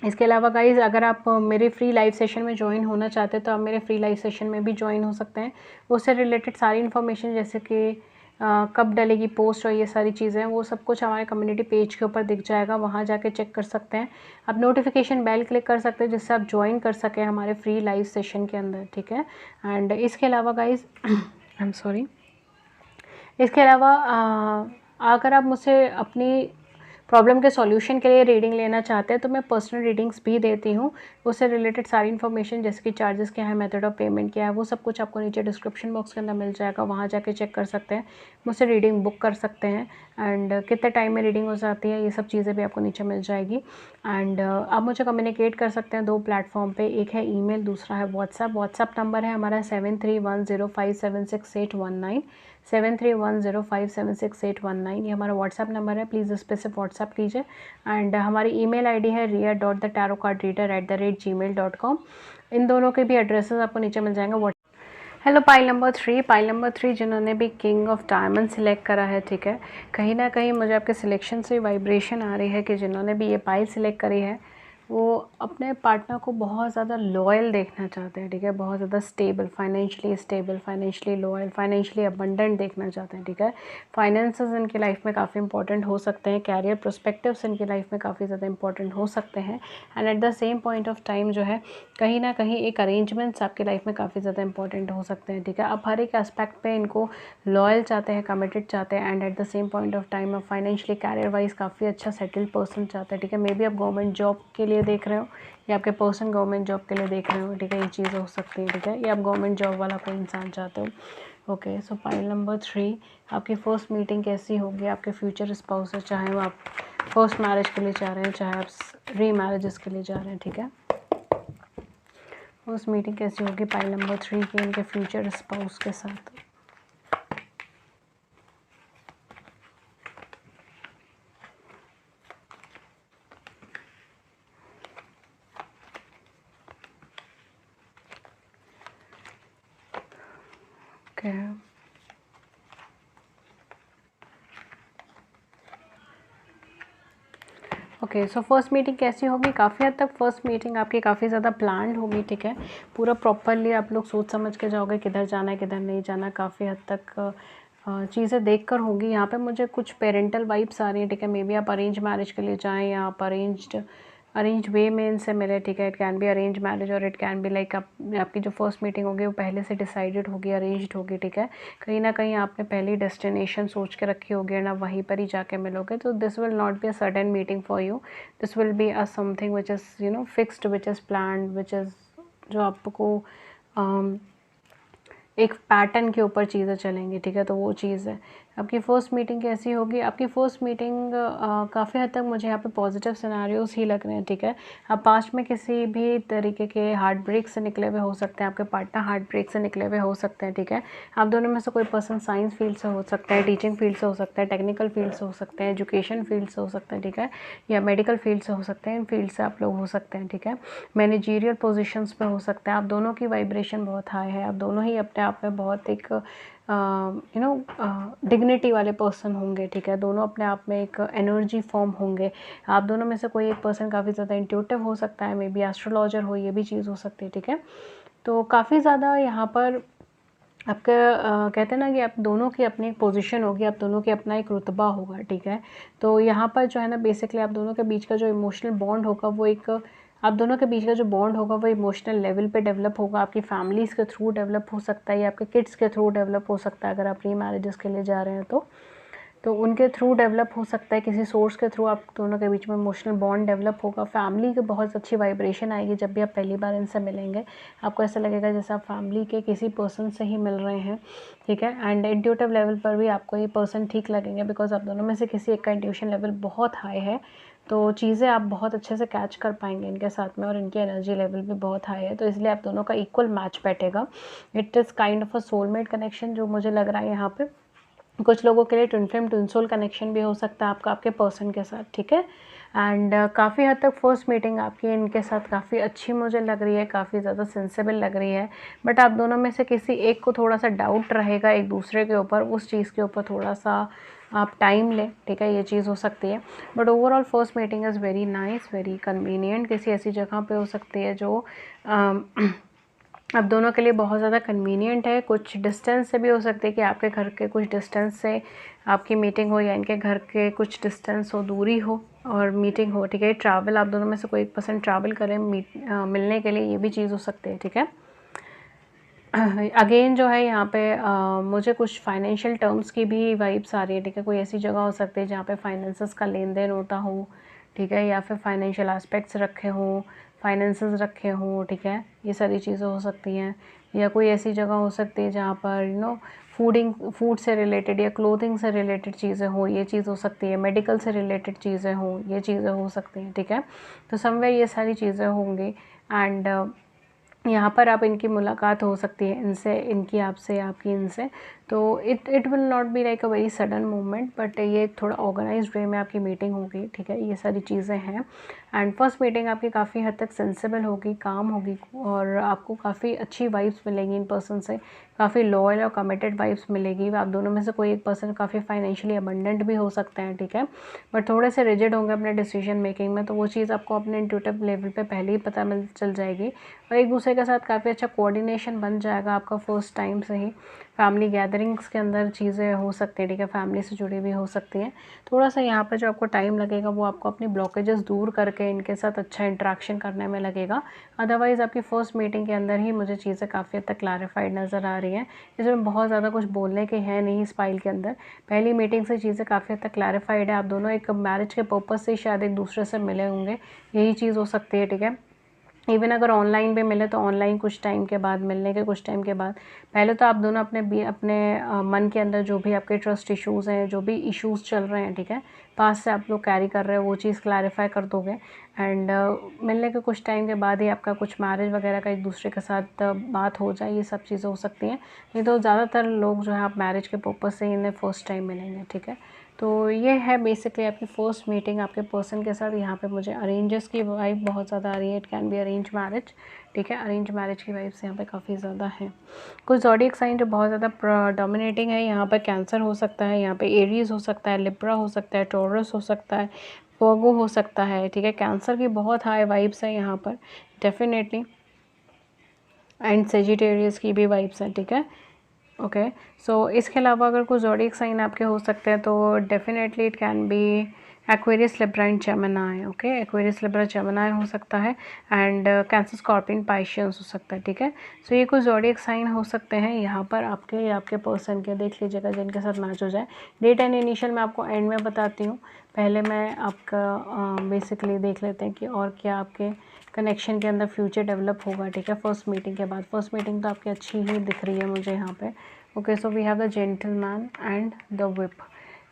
इसके अलावा गाइज़ अगर आप मेरे फ्री लाइव सेशन में ज्वाइन होना चाहते हैं तो आप मेरे फ्री लाइव सेशन में भी ज्वाइन हो सकते हैं। उससे रिलेटेड सारी इन्फॉर्मेशन, जैसे कि कब डलेगी पोस्ट और ये सारी चीज़ें, वो सब कुछ हमारे कम्युनिटी पेज के ऊपर दिख जाएगा, वहाँ जाके चेक कर सकते हैं। आप नोटिफिकेशन बेल क्लिक कर सकते हैं जिससे आप ज्वाइन कर सकें हमारे फ्री लाइव सेशन के अंदर, ठीक है। एंड इसके अलावा गाइज़ आई एम सॉरी, इसके अलावा अगर आप मुझसे अपनी प्रॉब्लम के सॉल्यूशन के लिए रीडिंग लेना चाहते हैं तो मैं पर्सनल रीडिंग्स भी देती हूँ। उससे रिलेटेड सारी इन्फॉर्मेशन, जैसे कि चार्जेस क्या है, मेथड ऑफ पेमेंट क्या है, वो सब कुछ आपको नीचे डिस्क्रिप्शन बॉक्स के अंदर मिल जाएगा, वहाँ जाके चेक कर सकते हैं, मुझसे रीडिंग बुक कर सकते हैं। एंड कितने टाइम में रीडिंग हो जाती है, ये सब चीज़ें भी आपको नीचे मिल जाएगी। एंड आप मुझे कम्युनिकेट कर सकते हैं 2 प्लेटफॉर्म पे, एक है ईमेल, दूसरा है व्हाट्सएप नंबर है हमारा 7310576819, 7310576819, ये हमारा व्हाट्सएप नंबर है। प्लीज़ इस पर से व्हाट्सएप कीजिए। एंड हमारी ईमेल आईडी है ria.thetarotcardreader@gmail.com। इन दोनों के भी एड्रेसेस आपको नीचे मिल जाएंगे। हेलो पाइल नंबर 3 जिन्होंने भी किंग ऑफ डायमंड सिलेक्ट करा है, ठीक है। कहीं ना कहीं मुझे आपके सिलेक्शन से वाइब्रेशन आ रही है कि जिन्होंने भी ये पाइल सिलेक्ट करी है वो अपने पार्टनर को बहुत ज़्यादा लॉयल देखना चाहते हैं, ठीक है। बहुत ज़्यादा stable, financially loyal, financially abundant देखना चाहते हैं, ठीक है। फाइनेंसेस इनकी लाइफ में काफ़ी इंपॉर्टेंट हो सकते हैं, कैरियर प्रोस्पेक्टिव्स इनकी लाइफ में काफ़ी ज़्यादा इंपॉर्टेंट हो सकते हैं। And at the same point of time जो है कहीं ना कहीं एक अरेंजमेंट्स आपकी लाइफ में काफ़ी ज़्यादा इंपॉर्टेंट हो सकते हैं, ठीक है। आप हर एक एस्पेक्ट पे इनको लॉयल चाहते हैं, कमिटेड चाहते हैं, and at the same point of time आप फाइनेंशियली कैरियर वाइज काफ़ी अच्छा सेटल्ड पर्सन चाहते हैं, ठीक है। मे बी आप गवर्नमेंट जॉब के लिए देख रहे हो या आपके पर्सन गवर्नमेंट जॉब के लिए देख रहे हो, ठीक है। ये चीज़ें हो सकती है, ठीक है, या आप गवर्नमेंट जॉब वाला कोई इंसान चाहते हो। ओके सो पाइल नंबर 3, आपकी फर्स्ट मीटिंग कैसी होगी आपके फ्यूचर स्पाउस से, चाहे वो आप फर्स्ट मैरिज के लिए चाह रहे हैं, चाहे आप री मैरिजेस के लिए जा रहे हैं, ठीक है। फर्स्ट मीटिंग कैसी होगी पाइल नंबर 3 की इनके फ्यूचर स्पाउस के साथ। Okay okay, so first meeting कैसी होगी? काफ़ी हद तक फर्स्ट मीटिंग आपकी काफ़ी ज़्यादा प्लान्ड होगी, ठीक है। पूरा प्रॉपरली आप लोग सोच समझ के जाओगे किधर जाना है किधर नहीं जाना। काफ़ी हद तक चीज़ें देखकर होंगी। यहाँ पे मुझे कुछ पेरेंटल वाइब्स आ रही हैं, ठीक है। मे बी आप अरेंज मैरिज के लिए जाएँ या आप अरेंज वे में इनसे मिले, ठीक है। It can be arrange marriage और इट कैन बी लाइक आपकी जो फर्स्ट मीटिंग होगी वो पहले से डिसाइडेड होगी, अरेंज्ड होगी, ठीक है। कहीं ना कहीं आपने पहली डेस्टिनेशन सोच के रखी होगी और ना वहीं पर ही जाके मिलोगे। तो this will not be a sudden meeting for you, this will be a something which is fixed, which is planned, which is जो आपको एक पैटर्न के ऊपर चीज़ें चलेंगी, ठीक है। तो वो चीज़ है। आपकी फ़र्स्ट मीटिंग कैसी होगी? आपकी फ़र्स्ट मीटिंग काफ़ी हद तक मुझे यहाँ पे पॉजिटिव सिनेरियोज़ ही लग रहे हैं, ठीक है। आप पास्ट में किसी भी तरीके के हार्ट ब्रेक से निकले हुए हो सकते हैं, आपके पार्टनर हार्ट ब्रेक से निकले हुए हो सकते हैं, ठीक है। आप दोनों में से कोई पर्सन साइंस फील्ड से हो सकता है, टीचिंग फील्ड से हो सकता है, टेक्निकल फील्ड से हो सकते हैं, एजुकेशन फील्ड से हो सकते हैं, ठीक है, या मेडिकल फील्ड से हो सकते हैं। इन फील्ड से आप लोग हो सकते हैं, ठीक है। मैनेजीरियल पोजीशंस पे हो सकते हैं। आप दोनों की वाइब्रेशन बहुत हाई है, आप दोनों ही अपने आप में बहुत एक डिग्निटी वाले पर्सन होंगे, ठीक है। दोनों अपने आप में एक एनर्जी फॉर्म होंगे। आप दोनों में से कोई एक पर्सन काफ़ी ज़्यादा इंट्यूटिव हो सकता है, मे बी एस्ट्रोलॉजर हो, ये भी चीज़ हो सकती है, ठीक है। तो काफ़ी ज़्यादा यहाँ पर आपका कहते हैं ना कि आप दोनों की अपनी एक पोजीशन होगी, आप दोनों की अपना एक रुतबा होगा, ठीक है। तो यहाँ पर जो है ना बेसिकली आप दोनों के बीच का जो इमोशनल बॉन्ड होगा वो एक आप दोनों के बीच का जो बॉन्ड होगा वो इमोशनल लेवल पे डेवलप होगा। आपकी फैमिलीज़ के थ्रू डेवलप हो सकता है या आपके किड्स के थ्रू डेवलप हो सकता है अगर आप प्री मैरिजेस के लिए जा रहे हैं तो उनके थ्रू डेवलप हो सकता है। किसी सोर्स के थ्रू आप दोनों के बीच में इमोशनल बॉन्ड डेवलप होगा। फैमिली की बहुत अच्छी वाइब्रेशन आएगी जब भी आप पहली बार इनसे मिलेंगे। आपको ऐसा लगेगा जैसे आप फैमिली के किसी पर्सन से ही मिल रहे हैं, ठीक है। एंड इंट्यूटिव लेवल पर भी आपको ये पर्सन ठीक लगेंगे बिकॉज आप दोनों में से किसी एक का इंट्यूशन लेवल बहुत हाई है। तो चीज़ें आप बहुत अच्छे से कैच कर पाएंगे इनके साथ में और इनकी एनर्जी लेवल भी बहुत हाई है, तो इसलिए आप दोनों का इक्वल मैच बैठेगा। It is kind of a soulmate connection जो मुझे लग रहा है यहाँ पे। कुछ लोगों के लिए twin flame twin soul connection भी हो सकता है आपका आपके पर्सन के साथ, ठीक है। एंड काफ़ी हद तक फर्स्ट मीटिंग आपकी इनके साथ काफ़ी अच्छी मुझे लग रही है, काफ़ी ज़्यादा सेंसेबल लग रही है। बट आप दोनों में से किसी एक को थोड़ा सा डाउट रहेगा एक दूसरे के ऊपर, उस चीज़ के ऊपर थोड़ा सा आप टाइम लें, ठीक है, ये चीज़ हो सकती है। But overall first meeting is very nice, very convenient. किसी ऐसी जगह पे हो सकती है जो आप दोनों के लिए बहुत ज़्यादा कन्वीनियंट है। कुछ डिस्टेंस से भी हो सकती है कि आपके घर के कुछ डिस्टेंस से आपकी मीटिंग हो या इनके घर के कुछ डिस्टेंस हो, दूरी हो और मीटिंग हो, ठीक है। ट्रैवल आप दोनों में से कोई एक पर्सन ट्रैवल करें मिलने के लिए, ये भी चीज़ हो सकती है, ठीक है। अगेन जो है यहाँ पे मुझे कुछ फाइनेंशियल टर्म्स की भी वाइब्स आ रही है, ठीक है। कोई ऐसी जगह हो सकती है जहाँ पे फाइनेंसेस का लेन देन होता हो, ठीक है, या फिर फाइनेंशियल एस्पेक्ट्स रखे हों, फाइनेंसेस रखे हों, ठीक है, ये सारी चीज़ें हो सकती हैं। या कोई ऐसी जगह हो सकती है जहाँ पर फूड से रिलेटेड या क्लोथिंग से रिलेटेड चीज़ें हों, ये चीज़ हो सकती है। मेडिकल से रिलेटेड चीज़ें हों, ये चीज़ें हो सकती हैं, ठीक है। तो समवेयर ये सारी चीज़ें होंगी एंड यहाँ पर आप इनकी मुलाकात हो सकती है, इनसे, इनकी आपसे, आपकी इनसे। तो it will not be like a very sudden movement, but ये थोड़ा ऑर्गेनाइज्ड वे में आपकी मीटिंग होगी, ठीक है। ये सारी चीज़ें हैं एंड फर्स्ट मीटिंग आपकी काफ़ी हद तक सेंसिबल होगी, काम होगी और आपको काफ़ी अच्छी वाइब्स मिलेंगी इन पर्सन से, काफ़ी लॉयल और कमिटेड वाइब्स मिलेगी। आप दोनों में से कोई एक पर्सन काफ़ी फाइनेंशियली अबंडेंट भी हो सकते हैं, ठीक है, बट थोड़े से रिजिड होंगे अपने डिसीजन मेकिंग में। तो वो चीज़ आपको अपने इंट्यूटिव लेवल पे पहले ही पता चल जाएगी और एक दूसरे के साथ काफ़ी अच्छा कोऑर्डिनेशन बन जाएगा आपका फर्स्ट टाइम से ही। फैमिली गैदरिंग्स के अंदर चीज़ें हो सकती हैं, ठीक है, फैमिली से जुड़ी भी हो सकती हैं। थोड़ा सा यहाँ पे जो आपको टाइम लगेगा वो आपको अपनी ब्लॉकेजेस दूर करके इनके साथ अच्छा इंटरेक्शन करने में लगेगा। अदरवाइज़ आपकी फ़र्स्ट मीटिंग के अंदर ही मुझे चीज़ें काफ़ी हद तक क्लैरिफाइड नज़र आ रही हैं। इसमें बहुत ज़्यादा कुछ बोलने के हैं नहीं इस फाइल के अंदर। पहली मीटिंग से चीज़ें काफ़ी हद तक क्लैरिफाइड है। आप दोनों एक मैरिज के पर्पज़ से शायद एक दूसरे से मिले होंगे, यही चीज़ हो सकती है, ठीक है। इवन अगर ऑनलाइन भी मिले तो ऑनलाइन कुछ टाइम के बाद, मिलने के कुछ टाइम के बाद। पहले तो आप दोनों अपने मन के अंदर जो भी आपके ट्रस्ट इश्यूज़ हैं, जो भी इश्यूज़ चल रहे हैं, ठीक है, पास से आप लोग कैरी कर रहे हो, वो चीज़ क्लैरिफाई कर दोगे एंड मिलने के कुछ टाइम के बाद ही आपका कुछ मैरिज वगैरह का एक दूसरे के साथ बात हो जाए, ये सब चीज़ें हो सकती हैं। नहीं तो ज़्यादातर लोग जो है आप मैरिज के पर्पज़ से इन्हें फ़र्स्ट टाइम मिलेंगे, ठीक है। तो ये है बेसिकली आपकी फ़र्स्ट मीटिंग आपके पर्सन के साथ। यहाँ पे मुझे अरेंजर्स की वाइब बहुत ज़्यादा आ रही है, it can be arrange marriage, ठीक है। अरेंज मैरिज की वाइब्स यहाँ पे काफ़ी ज़्यादा है। कुछ ज़ोडिएक साइन जो बहुत ज़्यादा डोमिनेटिंग है, यहाँ पर कैंसर हो सकता है, यहाँ पे एरीज हो सकता है, लिब्रा हो सकता है, टॉरस हो सकता है, वर्गो हो सकता है, ठीक है, कैंसर की बहुत हाई वाइब्स है यहाँ पर डेफिनेटली, एंड सेजिटेरियस की भी वाइब्स हैं, ठीक है। ओके, सो इसके अलावा अगर कोई ज़ोडिएक साइन आपके हो सकते हैं तो definitely it can B Aquarius, Libra and Gemini. Okay, Aquarius, Libra, Gemini हो सकता है, एंड कैंसर, स्कॉर्पियन, पाइशियंस हो सकता है, ठीक है। सो ये कुछ ज़ोडिएक साइन हो सकते हैं यहाँ पर आपके या आपके पर्सन के, देख लीजिएगा जिनके साथ मैच हो जाए। डेट एंड इनिशियल मैं आपको एंड में बताती हूँ, पहले मैं आपका बेसिकली देख लेते हैं कि और क्या आपके कनेक्शन के अंदर फ्यूचर डेवलप होगा, ठीक है, फर्स्ट मीटिंग के बाद। फर्स्ट मीटिंग तो आपकी अच्छी ही दिख रही है मुझे यहाँ पे। Okay, so we have the gentleman and the whip,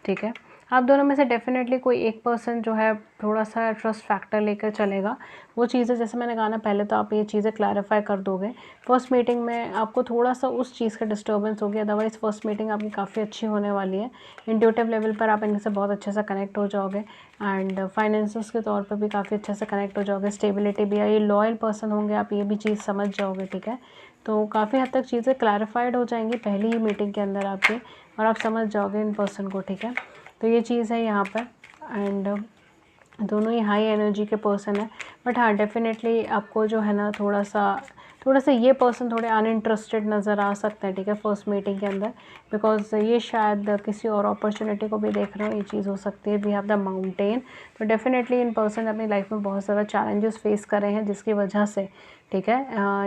ठीक है। आप दोनों में से डेफिनेटली कोई एक पर्सन जो है थोड़ा सा ट्रस्ट फैक्टर लेकर चलेगा। वो चीज़ें जैसे मैंने कहा ना, पहले तो आप ये चीज़ें क्लैरिफाई कर दोगे। फर्स्ट मीटिंग में आपको थोड़ा सा उस चीज़ का डिस्टर्बेंस होगी, अदरवाइज़ फर्स्ट मीटिंग आपकी काफ़ी अच्छी होने वाली है। इंट्यूटिव लेवल पर आप इनसे बहुत अच्छे से कनेक्ट हो जाओगे, एंड फाइनेंसेस के तौर पर भी काफ़ी अच्छे से कनेक्ट हो जाओगे। स्टेबिलिटी भी है, ये लॉयल पर्सन होंगे आप, ये भी चीज़ समझ जाओगे, ठीक है। तो काफ़ी हद तक चीज़ें क्लैरिफाइड हो जाएंगी पहली ही मीटिंग के अंदर आपके, और आप समझ जाओगे इन पर्सन को, ठीक है। तो ये चीज़ है यहाँ पर, एंड दोनों ही हाई एनर्जी के पर्सन है। बट हाँ, डेफिनेटली आपको जो है ना थोड़ा सा ये पर्सन थोड़े अनइंटरेस्टेड नज़र आ सकते हैं, ठीक है, फर्स्ट मीटिंग के अंदर, बिकॉज ये शायद किसी और अपॉर्चुनिटी को भी देख रहे हो, ये चीज़ हो सकती है। वी हैव द माउंटेन, तो डेफिनेटली इन पर्सन अपनी लाइफ में बहुत ज़्यादा चैलेंजेस फेस कर रहे हैं, जिसकी वजह से, ठीक है,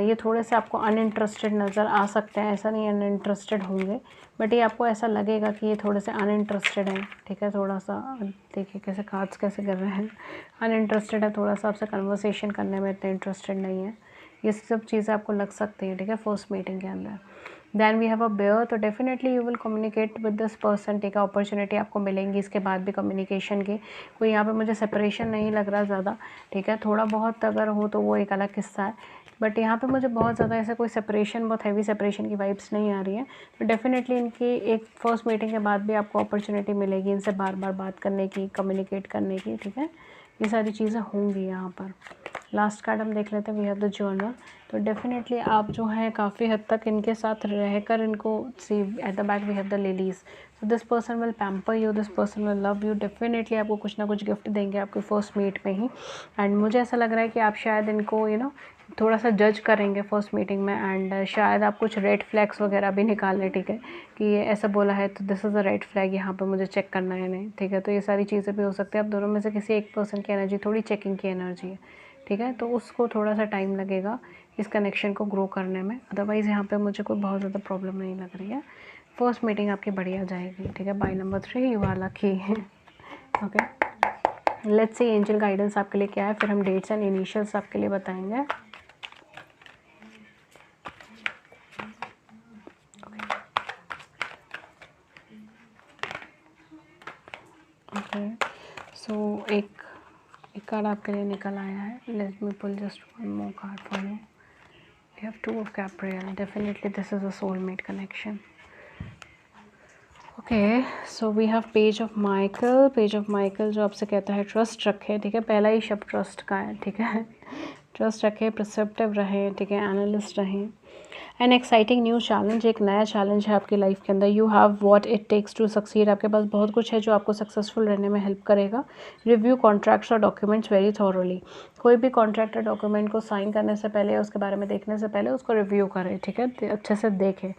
ये थोड़े से आपको अनइंटरेस्टेड नज़र आ सकते हैं। ऐसा नहीं अनइंटरेस्टेड होंगे, बट ये आपको ऐसा लगेगा कि ये थोड़े से अनइंटरेस्टेड हैं, ठीक है। थोड़ा सा देखिए कैसे कार्ड्स कैसे कर रहे हैं, अनइंटरेस्टेड है, थोड़ा सा आपसे कन्वर्सेशन करने में इतने इंटरेस्टेड नहीं है। ये सब चीज़ें आपको लग सकती हैं, ठीक है, फर्स्ट मीटिंग के अंदर। Then we have a bear, तो definitely you will communicate with this person, ठीक है, अपॉर्चुनिटी आपको मिलेंगी इसके बाद भी कम्युनिकेशन की। कोई यहाँ पे मुझे सेपरेशन नहीं लग रहा ज़्यादा, ठीक है, थोड़ा बहुत अगर हो तो वो एक अलग किस्सा है, बट यहाँ पे मुझे बहुत ज़्यादा ऐसा कोई सेपरेशन, बहुत हैवी सेपरेशन की वाइब्स नहीं आ रही है। तो डेफिनेटली इनकी एक फर्स्ट मीटिंग के बाद भी आपको अपॉर्चुनिटी मिलेगी इनसे बार बार बात करने की, कम्युनिकेट करने की, ठीक है। ये सारी चीज़ें होंगी यहाँ पर। लास्ट कार्ड हम देख लेते हैं, वी हैव द जर्नल। तो डेफिनेटली आप जो है काफ़ी हद तक इनके साथ रहकर इनको, see at the back we have the ladies, so this person will pamper you, this person will love you, definitely आपको कुछ ना कुछ गिफ्ट देंगे आपके फर्स्ट मीट में ही। एंड मुझे ऐसा लग रहा है कि आप शायद इनको थोड़ा सा जज करेंगे फर्स्ट मीटिंग में, एंड शायद आप कुछ रेड फ्लैग्स वगैरह भी निकाल लें, ठीक है, कि ये ऐसा बोला है तो this is a red flag, यहाँ पर मुझे चेक करना है नहीं, ठीक है। तो ये सारी चीज़ें भी हो सकती है। आप दोनों में से किसी एक पर्सन की एनर्जी थोड़ी चेकिंग की एनर्जी है, ठीक है, तो उसको थोड़ा सा टाइम लगेगा इस कनेक्शन को ग्रो करने में। अदरवाइज़ यहाँ पे मुझे कोई बहुत ज़्यादा प्रॉब्लम नहीं लग रही है। फर्स्ट मीटिंग आपकी बढ़िया जाएगी, ठीक है। By number 3 you are lucky. Okay, let's see angel guidance आपके लिए क्या है, फिर हम डेट्स एंड इनिशियल्स आपके लिए बताएंगे। ओके, सो एक कार्ड आपके लिए निकल आया है। Let me pull just one more card for you. We have 2 of Gabriel. Definitely this is a soulmate connection. Okay, so we have Page of Michael. Page of Michael जो आपसे कहता है ट्रस्ट रखे, ठीक है, पहला ही शब्द ट्रस्ट का है, ठीक है। ट्रस्ट रखे, परसेप्टिव रहे, ठीक है, एनालिस्ट रहें। एन एक्साइटिंग न्यू चैलेंज, एक नया चैलेंज है आपकी लाइफ के अंदर। You have what it takes to succeed, आपके पास बहुत कुछ है जो आपको सक्सेसफुल रहने में हेल्प करेगा। रिव्यू कॉन्ट्रैक्ट्स और डॉक्यूमेंट्स वेरी थॉरोली, कोई भी कॉन्ट्रैक्ट और डॉक्यूमेंट को साइन करने से पहले, उसके बारे में देखने से पहले उसको रिव्यू करें, ठीक है, अच्छे से देखें,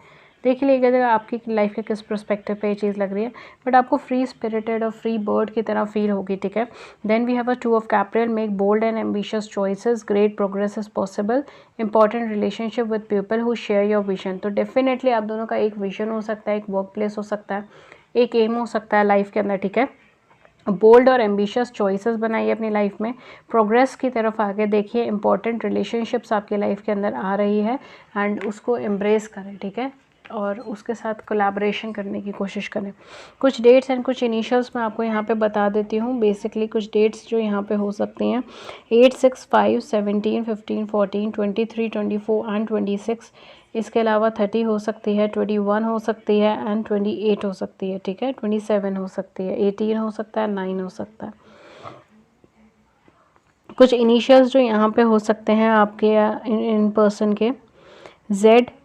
देख लीजिएगा आपकी लाइफ के किस पर्सपेक्टिव पे ये चीज़ लग रही है, बट आपको फ्री स्पिरिटेड और फ्री बर्ड की तरह फील होगी, ठीक है। Then we have a 2 of Gabriel, make bold and ambitious choices, great progress is possible, important relationship with people who share your vision. तो डेफिनेटली आप दोनों का एक विजन हो सकता है, एक वर्क प्लेस हो सकता है, एक एम हो सकता है लाइफ के अंदर, ठीक है। बोल्ड और एम्बिशियस चॉइसेस बनाइए अपनी लाइफ में, प्रोग्रेस की तरफ आगे देखिए, इंपॉर्टेंट रिलेशनशिप्स आपकी लाइफ के अंदर आ रही है, एंड उसको एम्ब्रेस करें, ठीक है, और उसके साथ कोलैबोरेशन करने की कोशिश करें। कुछ डेट्स एंड कुछ इनिशियल्स मैं आपको यहाँ पे बता देती हूँ। बेसिकली कुछ डेट्स जो यहाँ पे हो सकती हैं, 8, 6, 5, 17, 15, 14, 23, 24 एंड 26। इसके अलावा 30 हो सकती है, 21 हो सकती है एंड 28 हो सकती है, ठीक है, 27 हो सकती है, 18 हो सकता है, 9 हो सकता है। कुछ इनिशियल्स जो यहाँ पे हो सकते हैं आपके इन पर्सन के, ZTCJNYMT,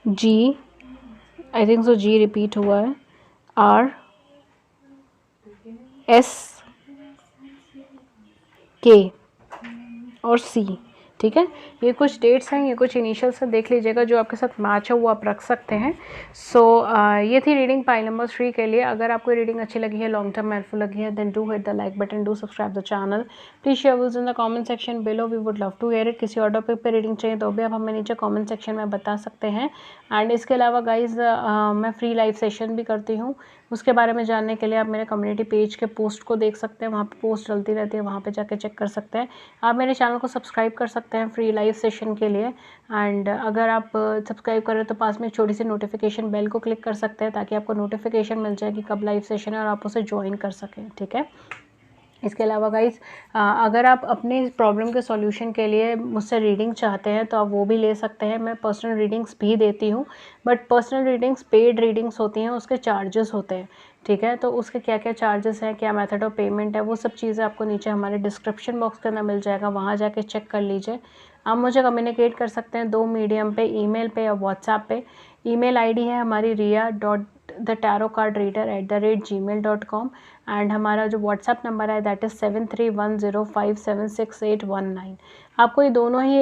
G, I think so G repeat हुआ है, R, S, K और C, ठीक है। ये कुछ डेट्स हैं, ये कुछ इनिशियल्स हैं, देख लीजिएगा जो आपके साथ मैच है वो आप रख सकते हैं। सो ये थी रीडिंग पाइल नंबर 3 के लिए। अगर आपको रीडिंग अच्छी लगी है, लॉन्ग टर्म हेल्पफुल लगी है, then do hit the like button, do subscribe the channel, please share views in the comment section below, we would love to hear it. किसी और टॉपिक पे रीडिंग चाहिए तो भी आप हमें नीचे कमेंट सेक्शन में बता सकते हैं। एंड इसके अलावा गाइज मैं फ्री लाइव सेशन भी करती हूँ, उसके बारे में जानने के लिए आप मेरे कम्युनिटी पेज के पोस्ट को देख सकते हैं, वहाँ पे पोस्ट चलती रहती है, वहाँ पे जाके चेक कर सकते हैं। आप मेरे चैनल को सब्सक्राइब कर सकते हैं फ्री लाइव सेशन के लिए। एंड अगर आप सब्सक्राइब करें तो पास में एक छोटी सी नोटिफिकेशन बेल को क्लिक कर सकते हैं, ताकि आपको नोटिफिकेशन मिल जाए कि कब लाइव सेशन है और आप उसे ज्वाइन कर सकें, ठीक है। इसके अलावा गाइज अगर आप अपनी प्रॉब्लम के सॉल्यूशन के लिए मुझसे रीडिंग चाहते हैं तो आप वो भी ले सकते हैं। मैं पर्सनल रीडिंग्स भी देती हूँ, but personal readings paid readings होती हैं, उसके चार्जेस होते हैं, ठीक है। तो उसके क्या क्या चार्जेस हैं, क्या मेथड ऑफ पेमेंट है, वो सब चीज़ें आपको नीचे हमारे डिस्क्रिप्शन बॉक्स के अंदर मिल जाएगा, वहाँ जाके चेक कर लीजिए। आप मुझे कम्युनिकेट कर सकते हैं 2 मीडियम पे, ईमेल पे या व्हाट्सएप पे। ईमेल आईडी है हमारी ria.thetarotcard@gmail.com एंड हमारा जो व्हाट्सएप नंबर है दैट इज़ 7310576819। आपको ये दोनों ही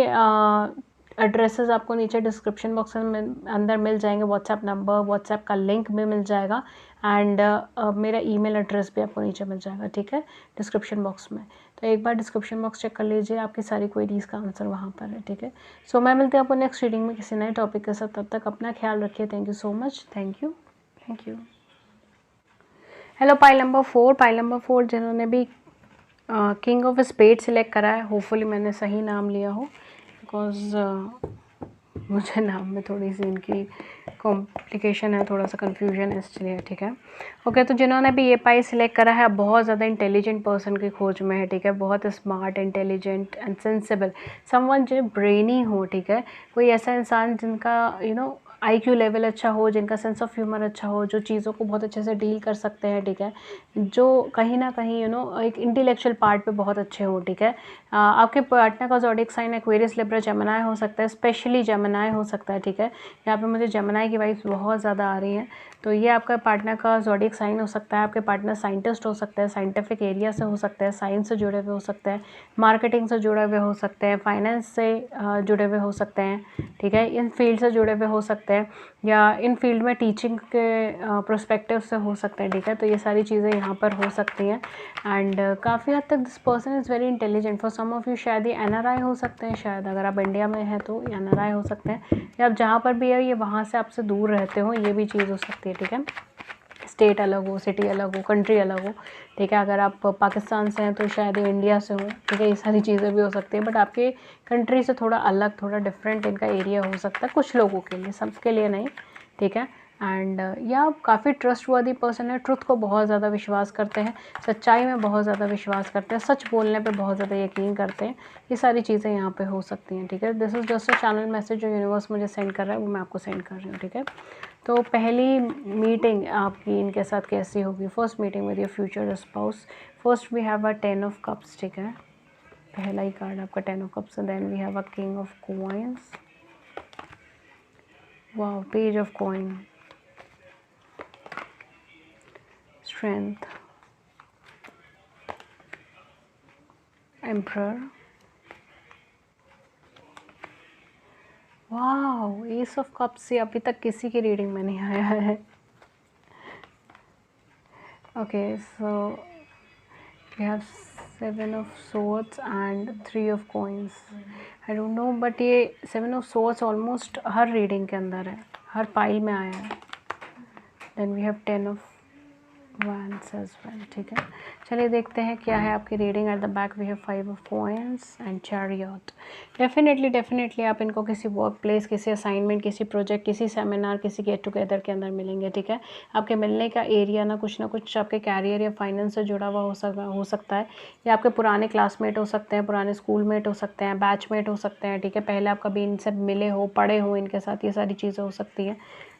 एड्रेसेस आपको नीचे डिस्क्रिप्शन बॉक्स में अंदर मिल जाएंगे, व्हाट्सएप नंबर, व्हाट्सएप का लिंक भी मिल जाएगा एंड मेरा ईमेल एड्रेस भी आपको नीचे मिल जाएगा, ठीक है, डिस्क्रिप्शन बॉक्स में। तो एक बार डिस्क्रिप्शन बॉक्स चेक कर लीजिए, आपकी सारी क्वेरीज़ का आंसर वहाँ पर है, ठीक है। सो मैं मिलती हूँ आपको नेक्स्ट रीडिंग में किसी नए टॉपिक के साथ, तब तक अपना ख्याल रखिए। Thank you so much, thank you, thank you. Hello pile number 4, pile number 4 जिन्होंने भी किंग ऑफ स्पेड सिलेक्ट करा है, होपफुली मैंने सही नाम लिया हो, बिकॉज मुझे नाम में थोड़ी सी इनकी कॉम्प्लिकेशन है, थोड़ा सा कन्फ्यूजन है, इसलिए, ठीक है। ओके, तो जिन्होंने भी ये पाई सिलेक्ट करा है, बहुत ज़्यादा इंटेलिजेंट पर्सन की खोज में है, ठीक है, बहुत smart, intelligent and sensible, someone जो ब्रेनी हो, ठीक है, कोई ऐसा इंसान जिनका IQ लेवल अच्छा हो, जिनका सेंस ऑफ ह्यूमर अच्छा हो, जो चीज़ों को बहुत अच्छे से डील कर सकते हैं, ठीक है, जो कहीं ना कहीं एक इंटेलेक्चुअल पार्ट पे बहुत अच्छे हो, ठीक है। आपके पार्टनर का zodiac sign Aquarius, Libra, Gemini हो सकता है, स्पेशली जेमिनी हो सकता है, ठीक है। यहाँ पे मुझे जेमिनी की वाइब्स बहुत ज़्यादा आ रही हैं, तो ये आपका पार्टनर का ज़ोडिएक साइन हो सकता है। आपके पार्टनर साइंटिस्ट हो सकते हैं, साइंटिफिक एरिया से हो सकते हैं, साइंस से जुड़े हुए हो सकते हैं, मार्केटिंग से जुड़े हुए हो सकते हैं, फाइनेंस से जुड़े हुए हो सकते हैं, ठीक है, इन फील्ड से जुड़े हुए हो सकते हैं, या इन फील्ड में टीचिंग के प्रोस्पेक्टिव से हो सकते हैं, ठीक है। तो ये सारी चीज़ें यहाँ पर हो सकती हैं एंड काफ़ी हद तक this person is very intelligent. For some of you शायद ये NRI हो सकते हैं, शायद अगर आप इंडिया में हैं तो NRI हो सकते हैं, या आप जहाँ पर भी है ये वहाँ से आपसे दूर रहते हो, ये भी चीज़ हो सकती है, ठीक है। स्टेट अलग हो, सिटी अलग हो, कंट्री अलग हो, ठीक है। अगर आप पाकिस्तान से हैं तो शायद ये इंडिया से हो, ठीक है, ये सारी चीज़ें भी हो सकती हैं, बट आपके कंट्री से थोड़ा अलग, थोड़ा डिफरेंट इनका एरिया हो सकता है कुछ लोगों के लिए, सबके लिए नहीं, ठीक है। एंड या काफ़ी ट्रस्टवर्दी पर्सन है, ट्रुथ को बहुत ज़्यादा विश्वास करते हैं, सच्चाई में बहुत ज़्यादा विश्वास करते हैं, सच बोलने पे बहुत ज़्यादा यकीन करते हैं, ये सारी चीज़ें यहाँ पे हो सकती हैं, ठीक है। This is just a channel message जो यूनिवर्स मुझे सेंड कर रहा है, वो मैं आपको सेंड कर रही हूँ, ठीक है। तो पहली मीटिंग आपकी इनके साथ कैसी होगी, first meeting with your future spouse. First we have a 10 of cups, ठीक है, पहला ही कार्ड आपका 10 of cups, then we have a king of coins, wow, page of coin, strength, emperor, wow, ace of cups से अभी तक किसी की रीडिंग में नहीं आया है। Okay, so we have 7 of swords and 3 of coins। I don't know, but ये 7 ऑफ swords ऑलमोस्ट हर रीडिंग के अंदर है, हर पाइल में आया है। Then we have 10 of wands as well, ठीक है। चलिए देखते हैं क्या है आपकी reading. At the back we have 5 of coins and chariot। Definitely आप इनको किसी वर्क प्लेस, किसी असाइनमेंट, किसी प्रोजेक्ट, किसी सेमिनार, किसी गेट टुगेदर के अंदर मिलेंगे, ठीक है। आपके मिलने का एरिया ना कुछ आपके कैरियर या फाइनेंस से जुड़ा हुआ हो सकता है, या आपके पुराने क्लासमेट हो सकते हैं, पुराने स्कूलमेट हो सकते हैं, बैचमेट हो सकते हैं, ठीक है, पहले आप कभी इनसे मिले हो, पढ़े हो इनके साथ, ये सारी चीज़ें हो सकती हैं।